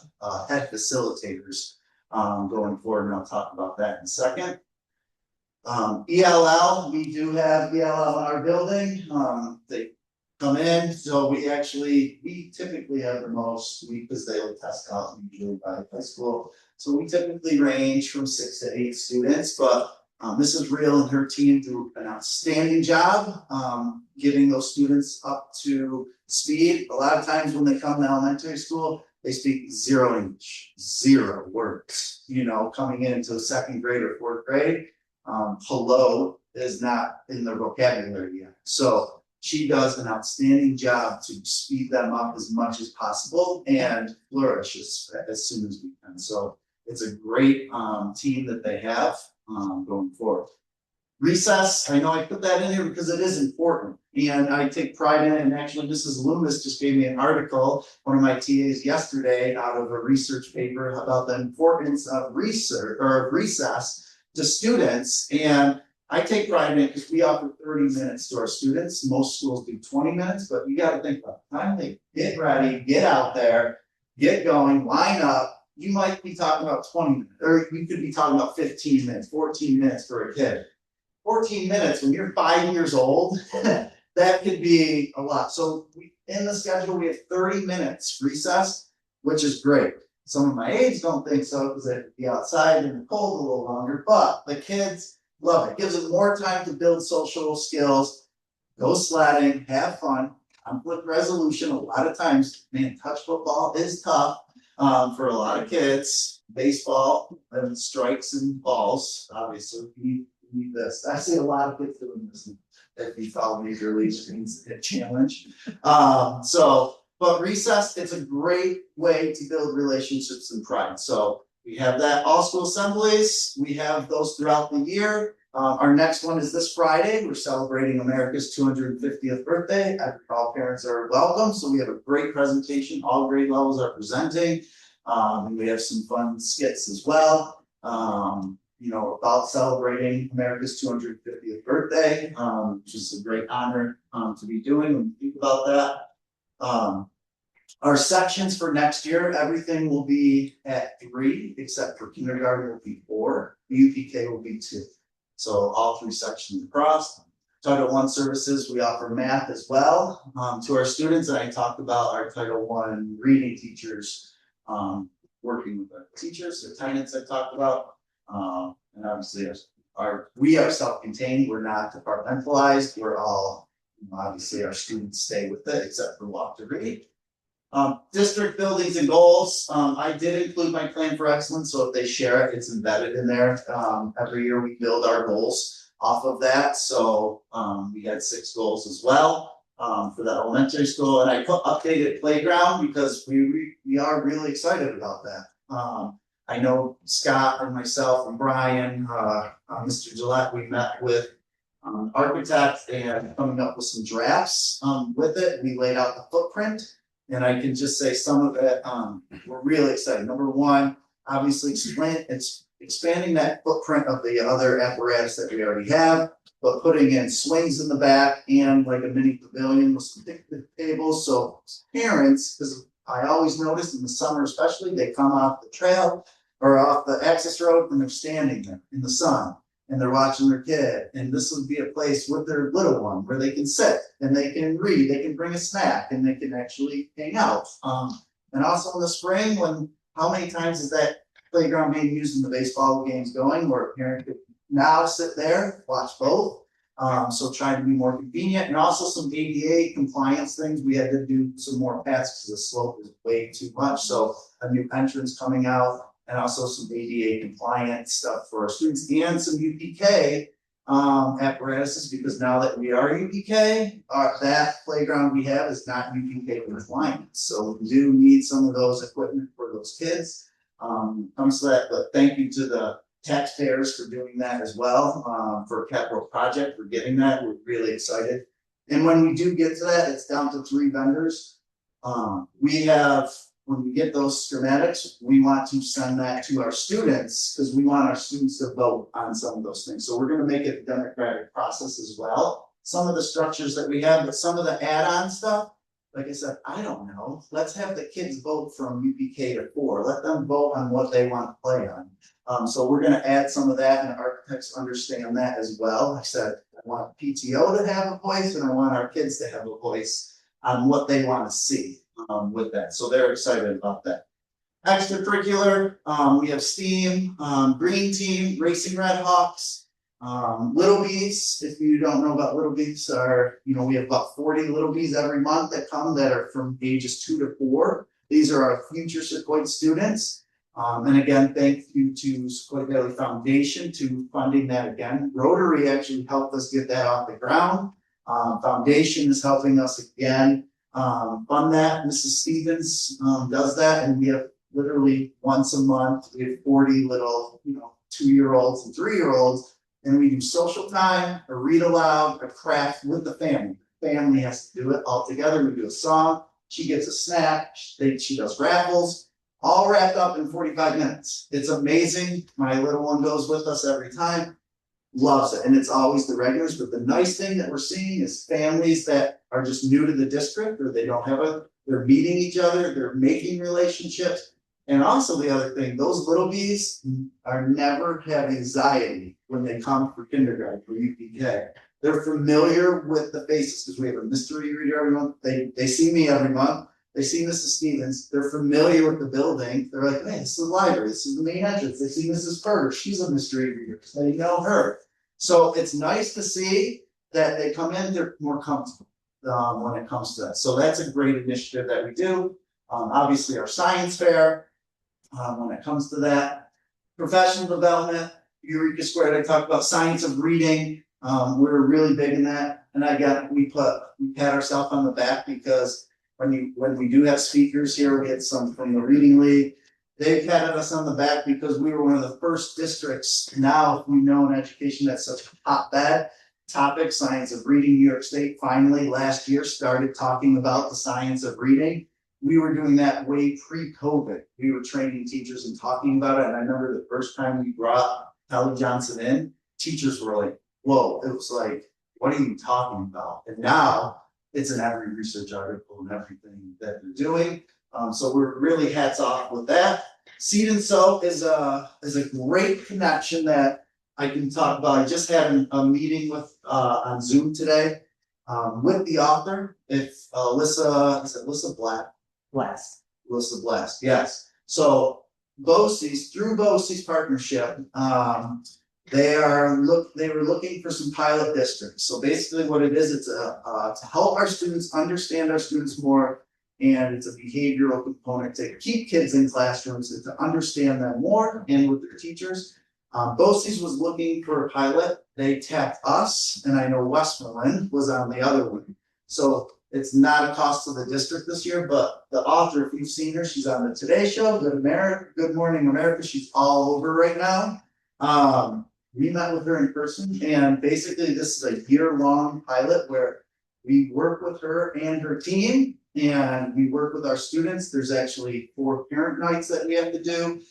head facilitators going forward, and I'll talk about that in a second. ELL, we do have ELL in our building. They come in, so we typically have the most, because they will test out usually by high school. So we typically range from 6 to 8 students, but Mrs. Real and her team do an outstanding job getting those students up to speed. A lot of times when they come to elementary school, they speak 0 English, 0 words. You know, coming into 2nd grade or 4th grade, hello is not in their vocabulary yet. So she does an outstanding job to speed them up as much as possible and flourish as soon as we can. So it's a great team that they have going forward. Recess, I know I put that in here because it is important and I take pride in it. And actually Mrs. Loomis just gave me an article, one of my TAs yesterday, out of a research paper about the importance of research or recess to students. And I take pride in it because we offer 30 minutes to our students. Most schools do 20 minutes, but you got to think about the time they get ready, get out there, get going, line up. You might be talking about 20 minutes, or you could be talking about 15 minutes, 14 minutes for a kid. 14 minutes when you're 5 years old, that could be a lot. So in the schedule, we have 30 minutes recess, which is great. Some of my aides don't think so because they have to be outside in the cold a little longer, but the kids love it. It gives them more time to build social skills, go sledding, have fun, conflict resolution. A lot of times, man, touch football is tough for a lot of kids. Baseball and strikes and balls, obviously, we need this. I see a lot of kids doing this. If you follow me, your league screens, a challenge. But recess, it's a great way to build relationships and pride. So we have that all school assemblies. We have those throughout the year. Our next one is this Friday. We're celebrating America's 250th birthday. All parents are welcome. So we have a great presentation. All grade levels are presenting. And we have some fun skits as well. You know, about celebrating America's 250th birthday, which is a great honor to be doing when you think about that. Our sections for next year, everything will be at 3, except for kindergarten will be 4, UPK will be 2. So all 3 sections across. Title I services, we offer math as well to our students. And I talked about our Title I reading teachers, working with our teachers, the tenants I talked about. And obviously we are self-contained, we're not departmentalized, we're all, obviously our students stay with it except for walk to read. District buildings and goals, I did include my plan for excellence, so if they share it, it's embedded in there. Every year we build our goals off of that, so, we had 6 goals as well. For the elementary school, and I put updated playground because we are really excited about that. I know Scott and myself and Brian, Mr. Gillette, we met with architect and coming up with some drafts with it. We laid out the footprint, and I can just say some of it, we're really excited. Number one, obviously it's expanding that footprint of the other apparatus that we already have, but putting in swings in the back and like a mini pavilion with some picnic tables. So parents, because I always notice in the summer especially, they come off the trail or off the access road and they're standing there in the sun and they're watching their kid. And this would be a place with their little one where they can sit and they can read, they can bring a snack and they can actually hang out. And also in the spring, how many times is that playground being used in the baseball games going where a parent could now sit there, watch both. So trying to be more convenient, and also some ADA compliance things. We had to do some more paths because the slope is way too much. So a new entrance coming out, and also some ADA compliant stuff for our students, and some UPK apparatuses, because now that we are UPK, that playground we have is not UPK compliant. So we do need some of those equipment for those kids. Comes to that, but thank you to the taxpayers for doing that as well, for a capital project, for getting that. We're really excited. And when we do get to that, it's down to 3 vendors. When we get those schematics, we want to send that to our students because we want our students to vote on some of those things. So we're going to make it a democratic process as well. Some of the structures that we have, but some of the add-on stuff, like I said, I don't know. Let's have the kids vote from UPK to 4. Let them vote on what they want to play on. So we're going to add some of that, and architects understand that as well. Like I said, I want PTO to have a voice, and I want our kids to have a voice on what they want to see with that. So they're excited about that. Extracurricular, we have STEAM, Green Team, Racing Red Hawks, Little Bees. If you don't know about Little Bees, we have about 40 Little Bees every month that come that are from ages 2 to 4. These are our future Sequoia students. And again, thank you to Sequoia Valley Foundation to funding that again. Rotary actually helped us get that off the ground. Foundation is helping us again fund that. Mrs. Stevens does that, and we have literally once a month, we have 40 little, 2-year-olds and 3-year-olds, and we do social time, a read aloud, a craft with the family. Family has to do it all together. We do a song. She gets a snack. She does raffles. All wrapped up in 45 minutes. It's amazing. My little one goes with us every time, loves it. And it's always the regulars. But the nice thing that we're seeing is families that are just new to the district, or they don't have they're meeting each other, they're making relationships. And also the other thing, those little bees are never have anxiety when they come for kindergarten, for UPK. They're familiar with the faces because we have a mystery reader every month. They see me every month. They see Mrs. Stevens. They're familiar with the building. They're like, hey, this is the library. This is the main entrance. They see Mrs. Berger. She's a mystery reader. They know her. So it's nice to see that they come in, they're more comfortable when it comes to that. So that's a great initiative that we do. Obviously our science fair, when it comes to that. Professional development, Eureka Squared, I talked about science of reading. We're really big in that. And we pat ourselves on the back because when we do have speakers here, we had some from the Reading League. They patted us on the back because we were one of the first districts now, we know in education, that's such a hotbed topic, science of reading. New York State finally last year started talking about the science of reading. We were doing that way pre-COVID. We were training teachers and talking about it. And I remember the first time we brought Kelly Johnson in, teachers were like, whoa, it was like, what are you talking about? And now it's in every research article and everything that they're doing. So we're really hats off with that. Seed and Sow is a great connection that I can talk about. I just had a meeting with on Zoom today with the author. It's Alyssa Blast, yes. So BOCES, through BOCES partnership, they were looking for some pilot districts. So basically what it is, it's to help our students understand our students more And it's a behavioral component to keep kids in classrooms and to understand them more and with their teachers. BOCES was looking for a pilot. They tapped us, and I know Westmoreland was on the other one. So it's not a cost to the district this year, but the author, if you've seen her, she's on the Today Show, Good Morning America. She's all over right now. We met with her in person, and basically this is a year-long pilot where we work with her and her team, and we work with our students. There's actually 4 parent nights that we have to do.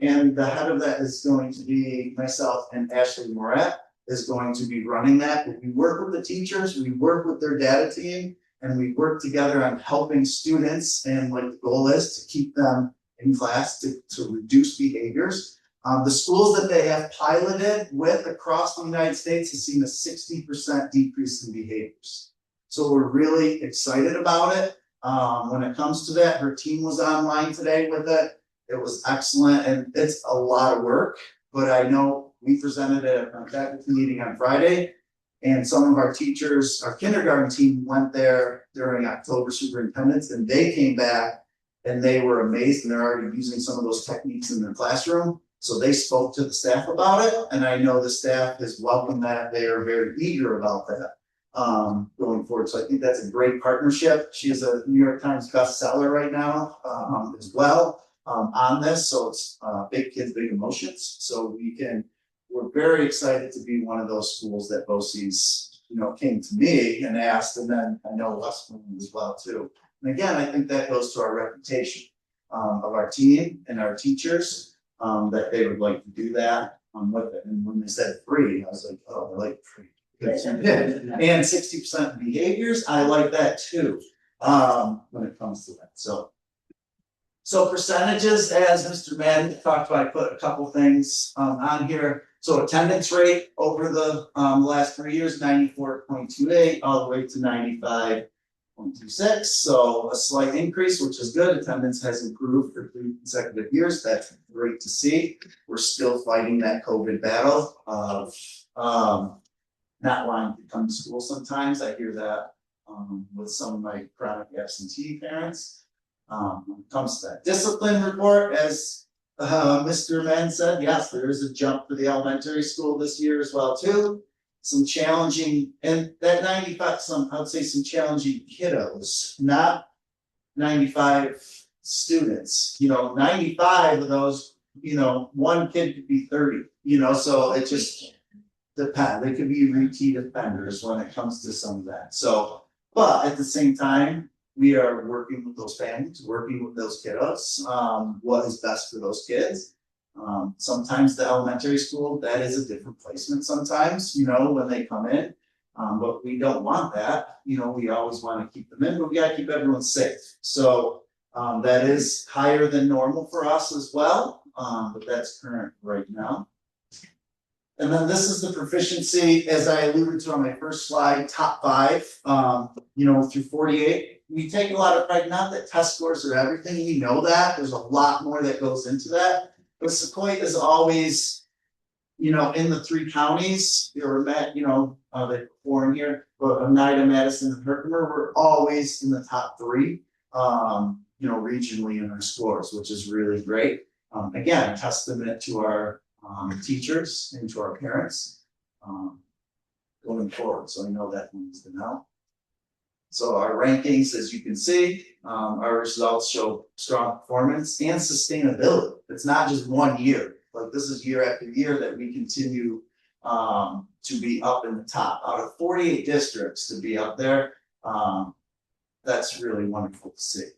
And the head of that is going to be myself, and Ashley Morat is going to be running that. But we work with the teachers, we work with their data team, and we work together on helping students. And like the goal is to keep them in class to reduce behaviors. The schools that they have piloted with across the United States has seen a 60% decrease in behaviors. So we're really excited about it. When it comes to that, her team was online today with it. It was excellent, and it's a lot of work, but I know we presented at a faculty meeting on Friday, and some of our teachers, our kindergarten team went there during October superintendents, and they came back and they were amazed, and they're already using some of those techniques in their classroom. So they spoke to the staff about it, and I know the staff has welcomed that. They are very eager about that going forward. So I think that's a great partnership. She is a New York Times bestseller right now as well. On this, so it's Big Kids, Big Emotions. So we're very excited to be one of those schools that BOCES, came to me and asked, and then I know Westmoreland as well too. And again, I think that goes to our reputation of our team and our teachers, that they would like to do that with it. And when they said free, I was like, oh, I like free. And 60% behaviors, I like that too, when it comes to that. So percentages, as Mr. Mann talked about, I put a couple things on here. So attendance rate over the last 3 years, 94.28 all the way to 95.26. So a slight increase, which is good. Attendance has improved for 3 consecutive years. That's great to see. We're still fighting that COVID battle of not wanting to come to school sometimes. I hear that with some of my chronic absentee parents. When it comes to that discipline report, as Mr. Mann said, yes, there is a jump for the elementary school this year as well too. Some challenging, and that 95, I would say some challenging kiddos, not 95 students. 95 of those, one kid could be 30. So it just depends. They could be repeat offenders when it comes to some of that. So, but at the same time, we are working with those families, working with those kiddos, what is best for those kids. Sometimes the elementary school, that is a different placement sometimes, when they come in. But we don't want that. We always want to keep them in, but we got to keep everyone safe. So that is higher than normal for us as well, but that's current right now. And then this is the proficiency, as I alluded to on my first slide, top 5, through 48. We take a lot of pride, not that test scores are everything, we know that, there's a lot more that goes into that. But Sequoia is always, in the 3 counties, the 4 in here, but Oneida, Madison, and Herkimer, we're always in the top 3, regionally in our scores, which is really great. Again, a testament to our teachers and to our parents going forward. So I know that one's the now. So our rankings, as you can see, our results show strong performance and sustainability. It's not just 1 year. Like this is year after year that we continue to be up in the top. Out of 48 districts to be up there, that's really wonderful to see.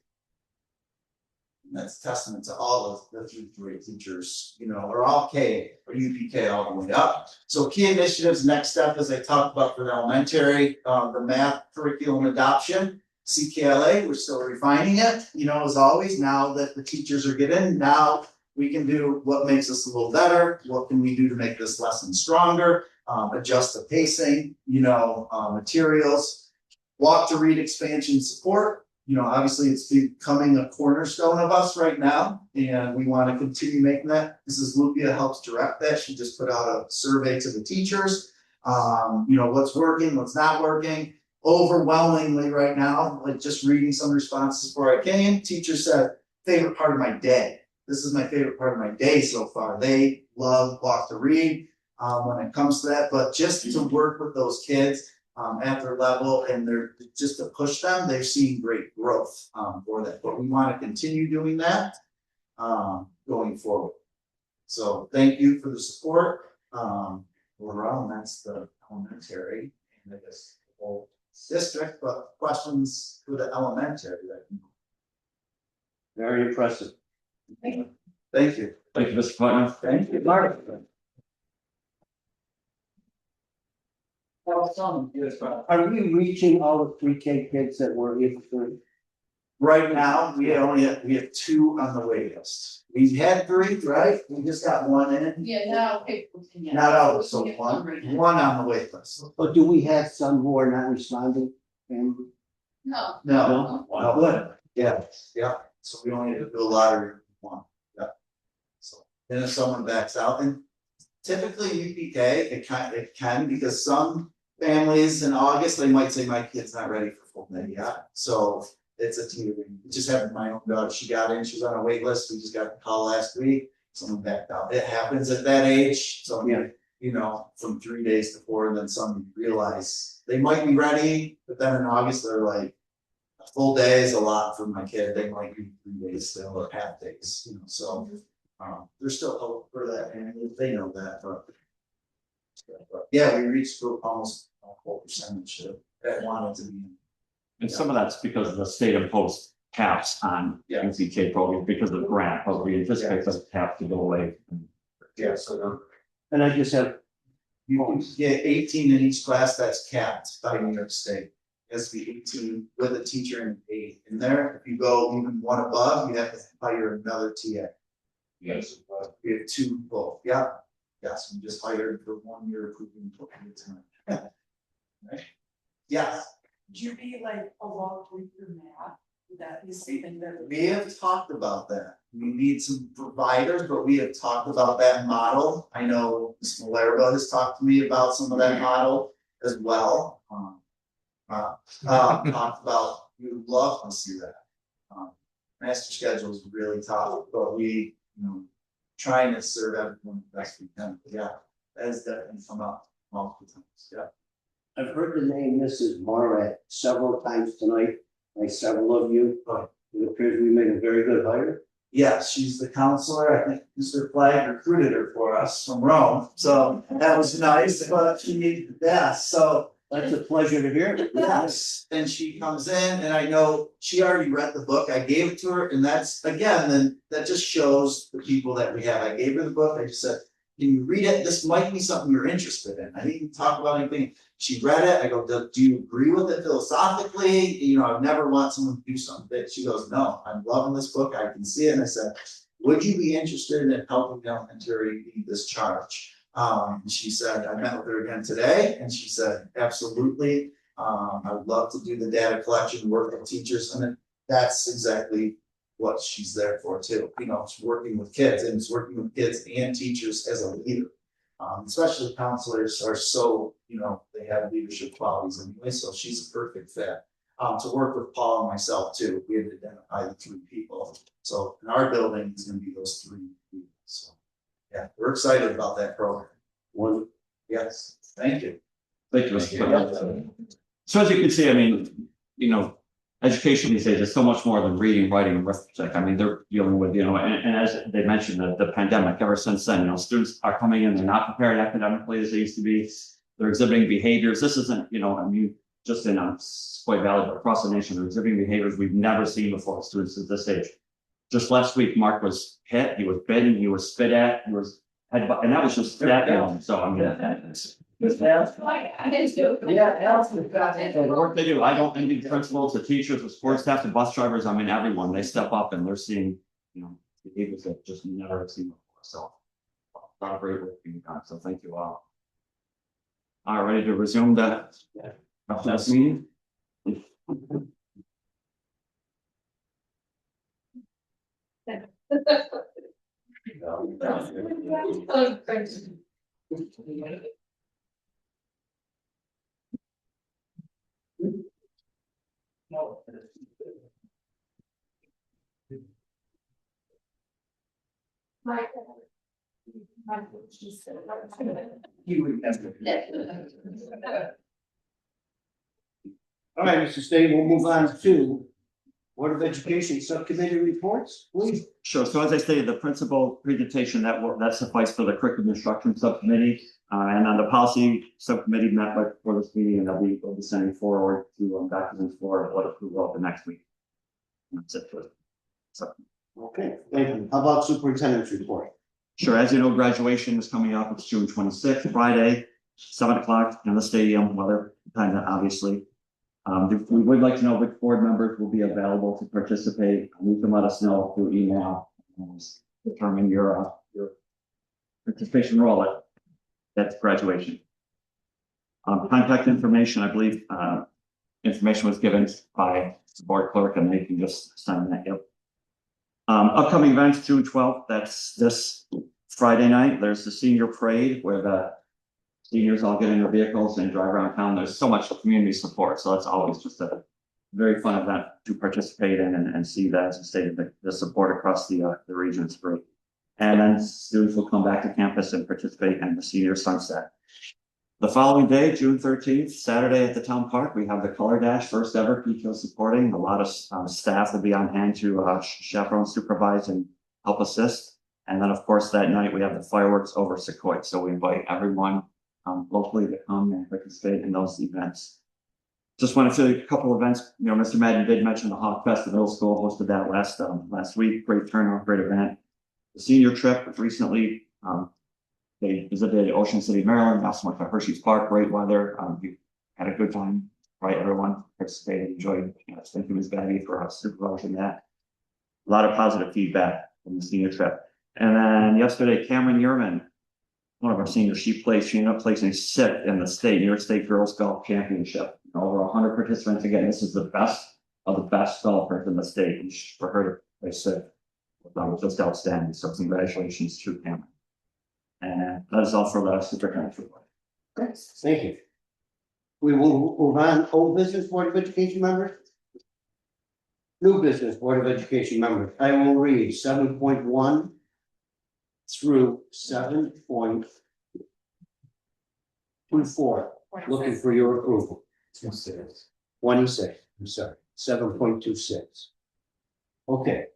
And that's a testament to all of the 3 grade teachers, are all K or UPK all the way up. So key initiatives, next step, as I talked about for the elementary, the math curriculum adoption, CKLA, we're still refining it, as always. Now that the teachers are getting, now we can do what makes us a little better. What can we do to make this lesson stronger? Adjust the pacing, materials, walk to read expansion support. Obviously it's becoming a cornerstone of us right now, and we want to continue making that. Mrs. Lupia helps direct that. She just put out a survey to the teachers, what's working, what's not working. overwhelmingly right now, like just reading some responses before I came, teacher said, favorite part of my day. This is my favorite part of my day so far. They love Walk to Read when it comes to that, but just to work with those kids at their level and they're just to push them, they're seeing great growth for that. But we want to continue doing that going forward. So thank you for the support. Overall, and that's the elementary and I guess the whole district, but questions for the elementary that Very impressive. thank you. Thank you, Mr. Putnam. Thank you, Mark. Are we reaching all the pre-K kids that were able to? Right now, we have 2 on the wait list. We've had 3, right? We just got 1 in. Yeah, now, okay. Not out, so one on the wait list. But do we have some who are not responding? And No. No, good. Yeah, so we only have to do a lottery of 1. Yeah. So then if someone backs out, and typically UPK, it can because some families in August, they might say my kid's not ready for full day yet. So it's a teetering. It just happened to my own daughter. She got in, she was on a wait list. We just got a call last week. Someone backed out. It happens at that age. So you know, from 3 days to 4, and then some realize they might be ready, but then in August they're like, a full day is a lot for my kid. They might be 3 days still or half days, you know, so there's still hope for that, and they know that, but yeah, we reached almost a whole percentage that wanted to be in. And some of that's because of the state imposed caps on Yeah. MCK programs because of the grant, but we anticipate those caps to go away. Yeah, so and I just have, you can get 18 in each class, that's capped by New York State. It has to be 18 with a teacher and 8 in there. If you go even 1 above, you have to hire another TA. Yes, we have 2 both, yeah. Yes, we just hired for 1 year approving for time. Right? Yeah, Would you be like a long week for math? Would that be something that? we have talked about that. We need some providers, but we have talked about that model. I know Ms. Malerba has talked to me about some of that model as well. Talked about, we would love to see that. Master schedule is really tough, but we, you know, trying to serve everyone the best we can. But yeah, that has definitely come up multiple times. Yeah. I've heard the name Mrs. Morat several times tonight, by several of you. It appears we made a very good hire. Yeah, she's the counselor. I think Mr. Flagg recruited her for us from Rome, so that was nice. But so That's a pleasure to hear. yes, and she comes in, and I know she already read the book. I gave it to her, and that's again, then that just shows the people that we have. I gave her the book. I just said, "Can you read it? This might be something you're interested in." I didn't even talk about anything. She read it. I go, "Do you agree with it philosophically? You know, I never want someone to do something." She goes, "No, I'm loving this book. I can see it." And I said, "Would you be interested in helping the elementary lead this charge?" She said, I met with her again today, and she said, absolutely. I would love to do the data collection, work with teachers, and that's exactly what she's there for too. You know, it's working with kids, and it's working with kids and teachers as a leader. Especially counselors are so, you know, they have leadership qualities anyway, so she's a perfect fit. To work with Paul and myself too, we had to identify the 3 people. So in our building, it's gonna be those 3 people, so. Yeah, we're excited about that program. One, Yes, thank you. Thank you, Mr. Putnam. So as you can see, I mean, you know, education these days is so much more than reading, writing, and arithmetic. I mean, they're dealing with, you know, and as they mentioned, the pandemic, ever since then, you know, students are coming in, they're not prepared academically as they used to be. They're exhibiting behaviors. This isn't, you know, I mean, just in Sequoia Valley, but across the nation, they're exhibiting behaviors we've never seen before, students at this age. Just last week, Mark was hit, he was bitten, he was spit at, he was, and that was just that, you know, so I mean. The work they do, I don't envy the principals, the teachers, the sports staff, the bus drivers, I mean, everyone, they step up and they're seeing, you know, behaviors that just never have seen before, so. A lot of great work being done, so thank you all. All right, ready to resume the last meeting? Like. All right, Mr. State, we'll move on to Board of Education Subcommittee reports, please. Sure, so as I stated, the principal presentation that sufficed for the curriculum instruction subcommittee. And on the policy subcommittee met for this meeting, and they'll be sending forward to documents for what approval of the next week. That's it for. So, Okay, thank you. How about superintendent's report? sure, as you know, graduation is coming up. It's June 26th, Friday, 7:00 in the stadium, weather dependent, obviously. We would like to know which board members will be available to participate. You can let us know through email, determine your participation role at graduation. Contact information, I believe, information was given by the board clerk, and they can just send that. Yep. Upcoming events, June 12th, that's this Friday night. There's the senior parade where the seniors all get in their vehicles and drive around town. There's so much community support, so that's always just a very fun event to participate in and see that, as I stated, the support across the region is great. And then students will come back to campus and participate in the senior sunset. The following day, June 13th, Saturday at the town park, we have the color dash, first ever PTO supporting. A lot of staff will be on hand to chaperone, supervise, and help assist. And then, of course, that night we have the fireworks over Sequoia. So we invite everyone locally to come and participate in those events. Just want to tell you a couple of events. You know, Mr. Madden did mention the Hawk Fest at middle school, hosted that last week. Great turnout, great event. The senior trip recently, they visited Ocean City, Maryland. Also went to Hershey's Park. Great weather. We had a good time. Right, everyone participated, enjoyed. Thank you, Ms. Baggy, for supervising that. A lot of positive feedback from the senior trip. And then yesterday, Cameron Yerman, one of our seniors, she ended up placing 6th in the New York State Girls Golf Championship. Over 100 participants. Again, this is the best of the best golfers in the state. And for her to place 6th was just outstanding. So congratulations to Cameron. And that is all for the superintendent's report. Thank you. We will move on. Old business Board of Education members. New business Board of Education members. I will read 7.1 through 7.24. Looking for your approval. 26. I'm sorry. 7.26. Okay.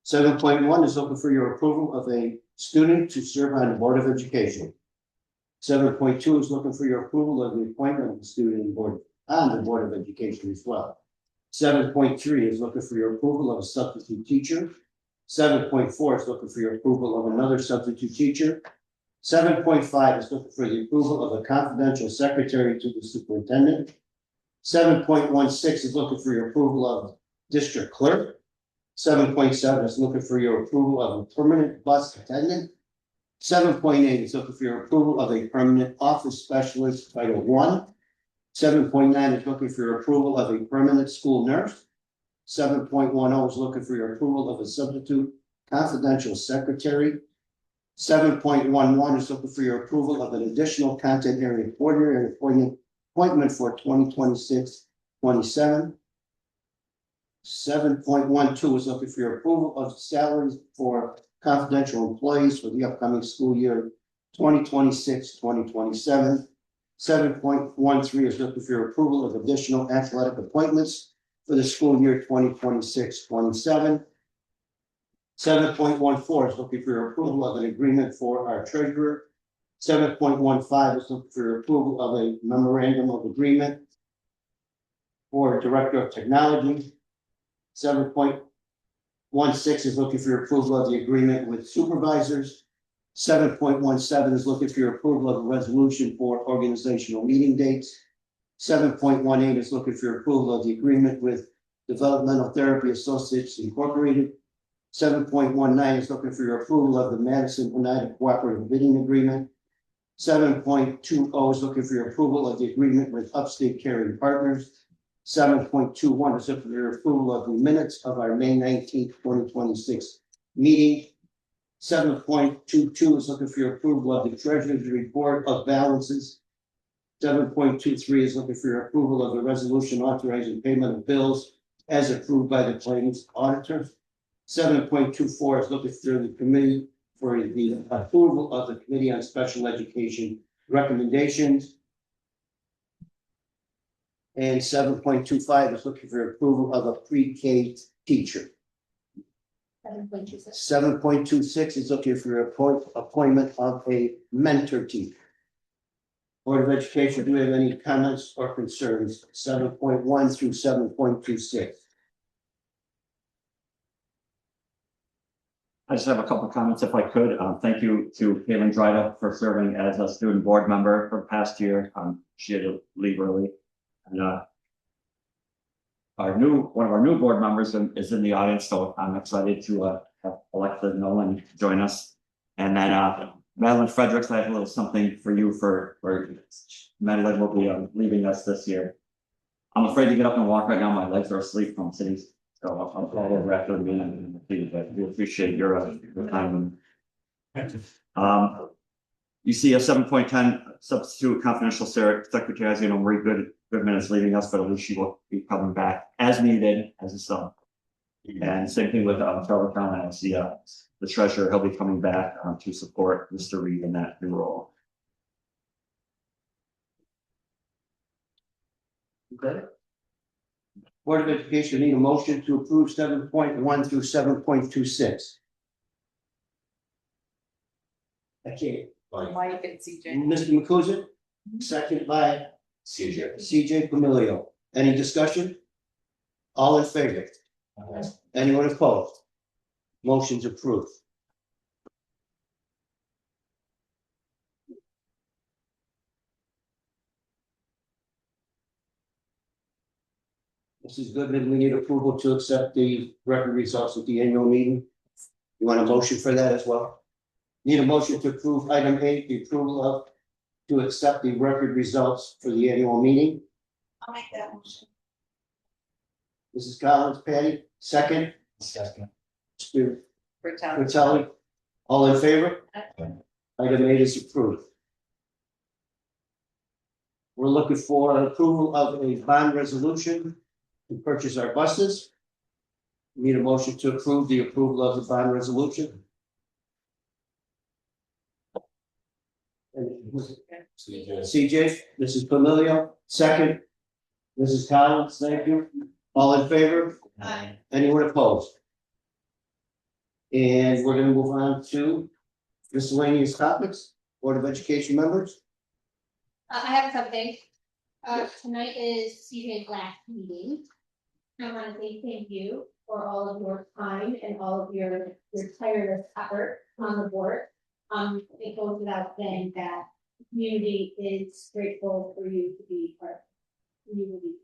7.1 is looking for your approval of a student to serve on the Board of Education. 7.2 is looking for your approval of the appointment of the student on the Board of Education as well. 7.3 is looking for your approval of a substitute teacher. 7.4 is looking for your approval of another substitute teacher. 7.5 is looking for the approval of a confidential secretary to the superintendent. 7.16 is looking for your approval of district clerk. 7.7 is looking for your approval of a permanent bus attendant. 7.8 is looking for your approval of a permanent office specialist, Title I. 7.9 is looking for your approval of a permanent school nurse. 7.10 is looking for your approval of a substitute confidential secretary. 7.11 is looking for your approval of an additional content area coordinator and appointment for 2026-27. 7.12 is looking for your approval of salaries for confidential employees for the upcoming school year 2026-2027. 7.13 is looking for your approval of additional athletic appointments for the school year 2026-27. 7.14 is looking for your approval of an agreement for our treasurer. 7.15 is looking for your approval of a memorandum of agreement for director of technology. 7.16 is looking for your approval of the agreement with supervisors. 7.17 is looking for your approval of a resolution for organizational meeting dates. 7.18 is looking for your approval of the agreement with Developmental Therapy Associates Incorporated. 7.19 is looking for your approval of the Madison Oneida Cooperative Bidding Agreement. 7.20 is looking for your approval of the agreement with Upstate Caring Partners. 7.21 is looking for your approval of the minutes of our May 19th, 2026 meeting. 7.22 is looking for your approval of the treasurer's report of balances. 7.23 is looking for your approval of the resolution authorizing payment of bills as approved by the claims auditor. 7.24 is looking through the committee for the approval of the Committee on Special Education recommendations. And 7.25 is looking for approval of a pre-K teacher. 7.26. 7.26 is looking for appointment of a mentor teacher. Board of Education, do we have any comments or concerns? 7.1 through 7.26. I just have a couple of comments if I could. Thank you to Caitlin Dryda for serving as a student board member for the past year. She had to leave early. And one of our new board members is in the audience, so I'm excited to have Alexa Nolan join us. And then Madeline Fredericks, I have a little something for you for Madeline will be leaving us this year. I'm afraid to get up and walk right now. My legs are asleep from sitting. So I'll call over after the meeting, but we appreciate your time. You see a 7.10 substitute confidential secretary, as you know, Marie Goodman is leaving us, but at least she will be coming back as needed as a sub. And same thing with Trevor Brown, I see the treasurer, he'll be coming back to support Mr. Reed in that new role. Okay. Board of Education need a motion to approve 7.1 through 7.26. Okay. Mike and CJ. Mr. McCusick, second by CJ Pomilio. Any discussion? All in favor? Anyone opposed? Motion's approved. Mrs. Goodman, we need approval to accept the record results of the annual meeting. You want a motion for that as well? Need a motion to approve item 8, the approval of to accept the record results for the annual meeting. I'll make that motion. Mrs. Collins, Patty, second. Second. Mr. Fratelli. Fratelli, all in favor? Item 8 is approved. We're looking for approval of a bond resolution to purchase our buses. Need a motion to approve the approval of the bond resolution. CJ, Mrs. Familio, second. Mrs. Collins, thank you. All in favor? Aye. Anyone opposed? And we're gonna move on to miscellaneous topics, Board of Education members. I have something. Tonight is CJ's last meeting. I want to say thank you for all of your time and all of your tireless effort on the board. It goes without saying that the community is grateful for you to be part of the community.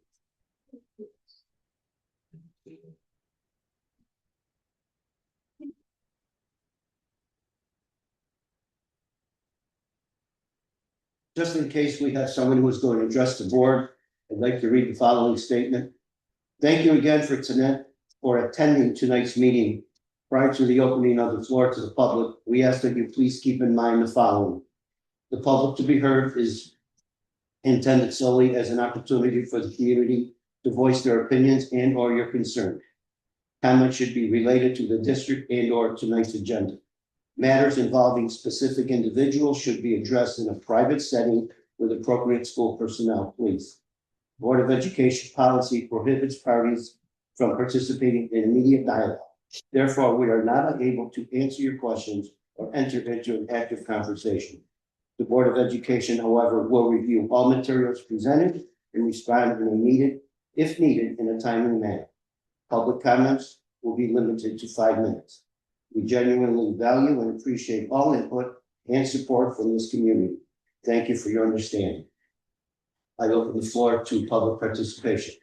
Just in case we have someone who is going to address the board, I'd like to read the following statement. Thank you again for attending tonight's meeting. Prior to the opening of the floor to the public, we ask that you please keep in mind the following. The public to be heard is intended solely as an opportunity for the community to voice their opinions and or your concern. Comments should be related to the district and or tonight's agenda. Matters involving specific individuals should be addressed in a private setting with appropriate school personnel, please. Board of Education policy prohibits parties from participating in immediate dialogue. Therefore, we are not able to answer your questions or enter into an active conversation. The Board of Education, however, will review all materials presented and respond if needed, in a timely manner. Public comments will be limited to 5 minutes. We genuinely value and appreciate all input and support from this community. Thank you for your understanding. I open the floor to public participation.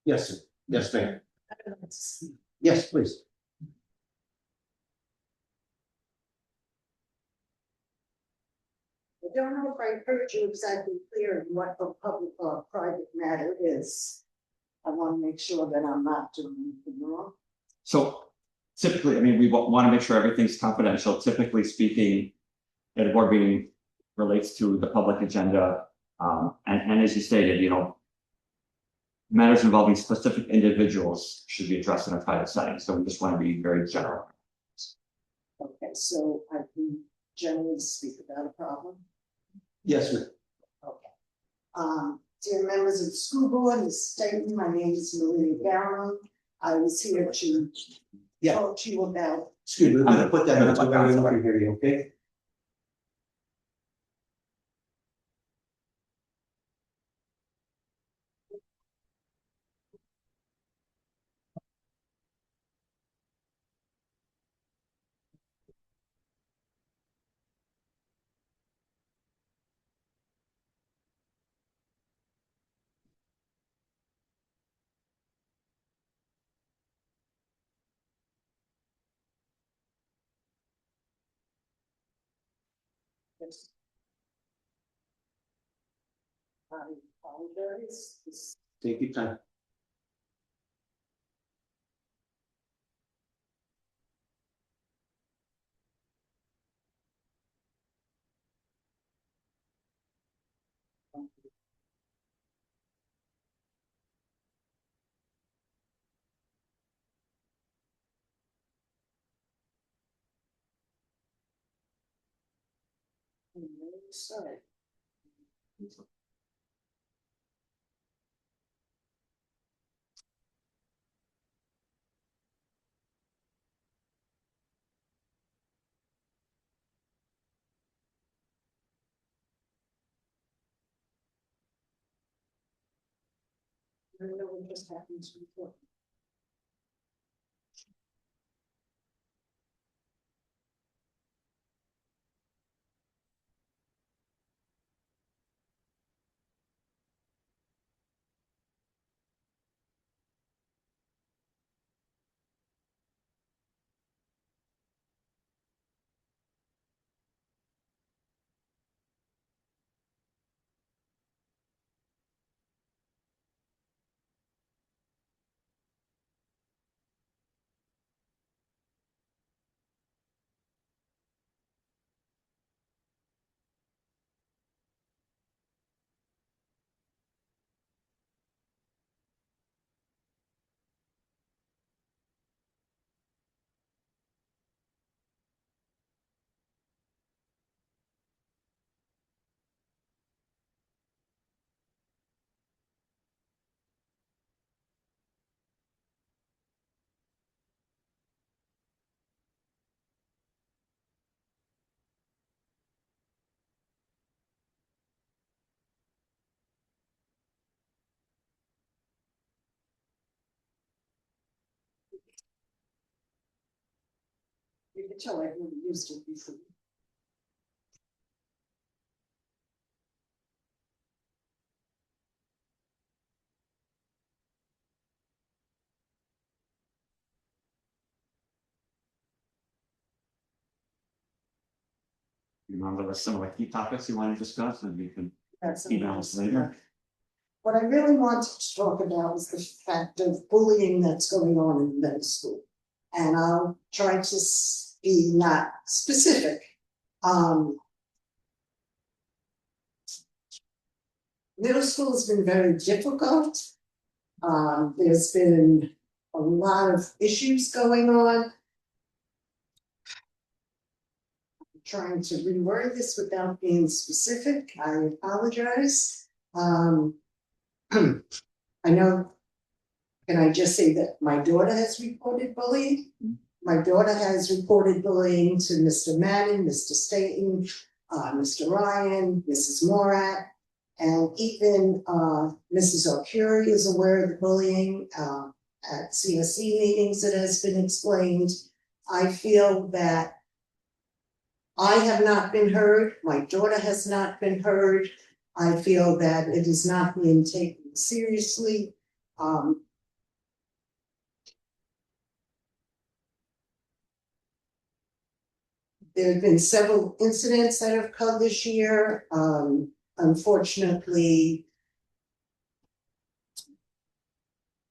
Yes, sir. Yes, ma'am. Yes, please. I don't know if I heard you exactly clear in what the public or private matter is. I want to make sure that I'm not doing anything wrong. So typically, I mean, we want to make sure everything's confidential. Typically speaking, at a board meeting, relates to the public agenda. And as you stated, you know, matters involving specific individuals should be addressed in a private setting. So we just want to be very general. Okay, so I can generally speak about a problem. Yes, ma'am. Dear members of the school board, Ms. Staton, my name is Maria Garrow. I was here to Yeah. talk to you about. Excuse me, I'm gonna put that on so everyone can hear you, okay? Yes. I apologize. Take your time. I'm really sorry. I don't know what just happened to me. You can tell I've never used it before. You remember some of the key topics you want to discuss, and you can That's email us later. What I really wanted to talk about is the fact of bullying that's going on in middle school. And I'll try to be not specific. Middle school has been very difficult. There's been a lot of issues going on. I'm trying to reword this without being specific. I apologize. I know, can I just say that my daughter has reported bullying? My daughter has reported bullying to Mr. Madden, Mr. Staton, Mr. Ryan, Mrs. Morat, and even Mrs. O'Curie is aware of the bullying at CSE meetings that has been explained. I feel that I have not been heard, my daughter has not been heard. I feel that it is not being taken seriously. There have been several incidents that have occurred this year. Unfortunately,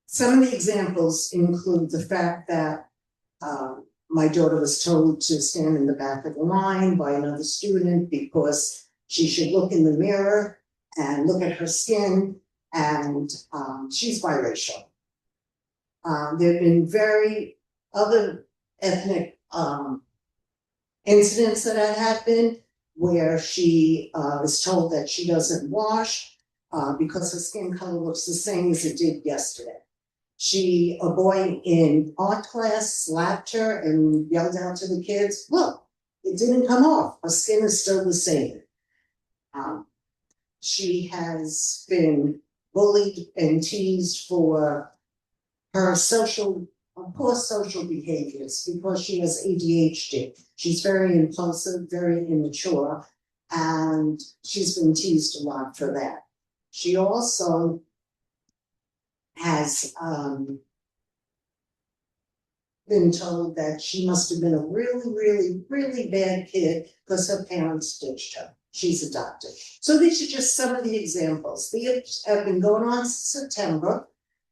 some of the examples include the fact that my daughter was told to stand in the back of the line by another student because She should look in the mirror and look at her skin, and she's biracial. There have been very other ethnic incidents that have happened where she is told that she doesn't wash because her skin color looks the same as it did yesterday. A boy in art class slapped her and yelled out to the kids, "Look, it didn't come off. Her skin is still the same." She has been bullied and teased for her poor social behaviors because she has ADHD. She's very impulsive, very immature, and she's been teased a lot for that. She also has been told that she must have been a really, really, really bad kid because her parents ditched her. She's adopted. So these are just some of the examples. These have been going on since September.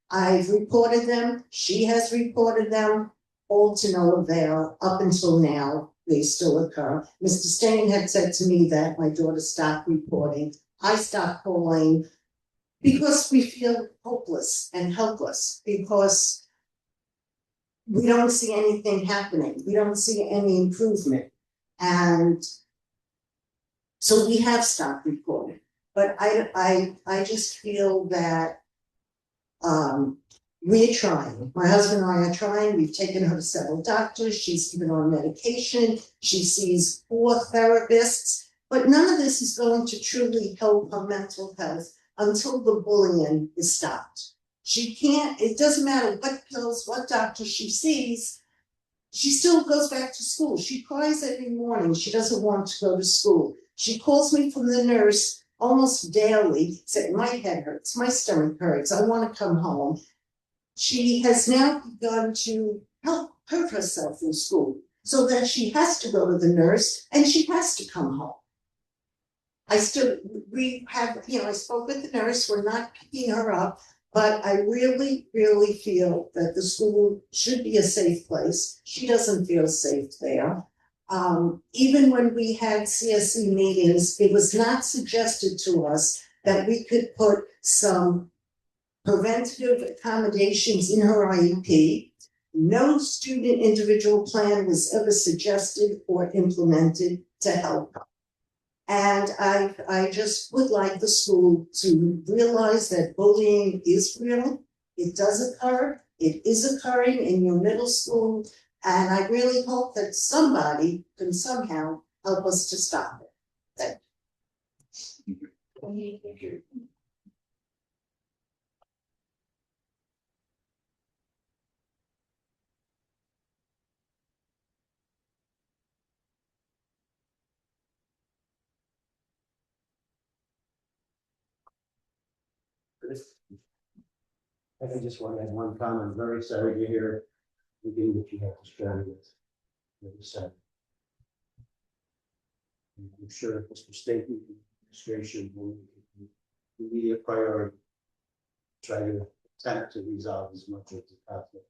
I've reported them. She has reported them. All to no avail. Up until now, they still occur. Mr. Stain had said to me that my daughter stopped reporting. I stopped calling because we feel hopeless and helpless because we don't see anything happening. We don't see any improvement. And so we have stopped reporting. But I just feel that we're trying. My husband and I are trying. We've taken her to several doctors. She's given her medication. She sees 4 therapists. But none of this is going to truly help her mental health until the bullying is stopped. She can't, it doesn't matter what pills, what doctor she sees, she still goes back to school. She cries every morning. She doesn't want to go to school. She calls me from the nurse almost daily, saying, "My head hurts, my stomach hurts, I want to come home." She has now begun to hurt herself in school so that she has to go to the nurse and she has to come home. I spoke with the nurse, we're not picking her up, but I really, really feel that the school should be a safe place. She doesn't feel safe there. Even when we had CSE meetings, it was not suggested to us that we could put some preventative accommodations in her IEP. No student individual plan was ever suggested or implemented to help her. And I just would like the school to realize that bullying is real. It does occur. It is occurring in your middle school. And I really hope that somebody can somehow help us to stop it. Thank you. Thank you. I just want to add one comment. I'm very sorry to hear again that you have to struggle with the son. I'm sure Mr. State administration will be immediate priority. Try to attempt to resolve as much of the conflict.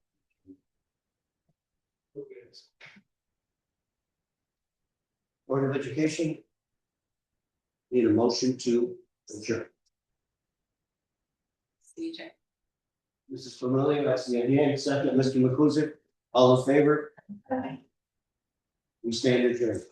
Board of Education. Need a motion to adjourn. CJ. Mrs. Familiar, that's the idea. Second, Mr. McCusick, all in favor? We stand adjourned.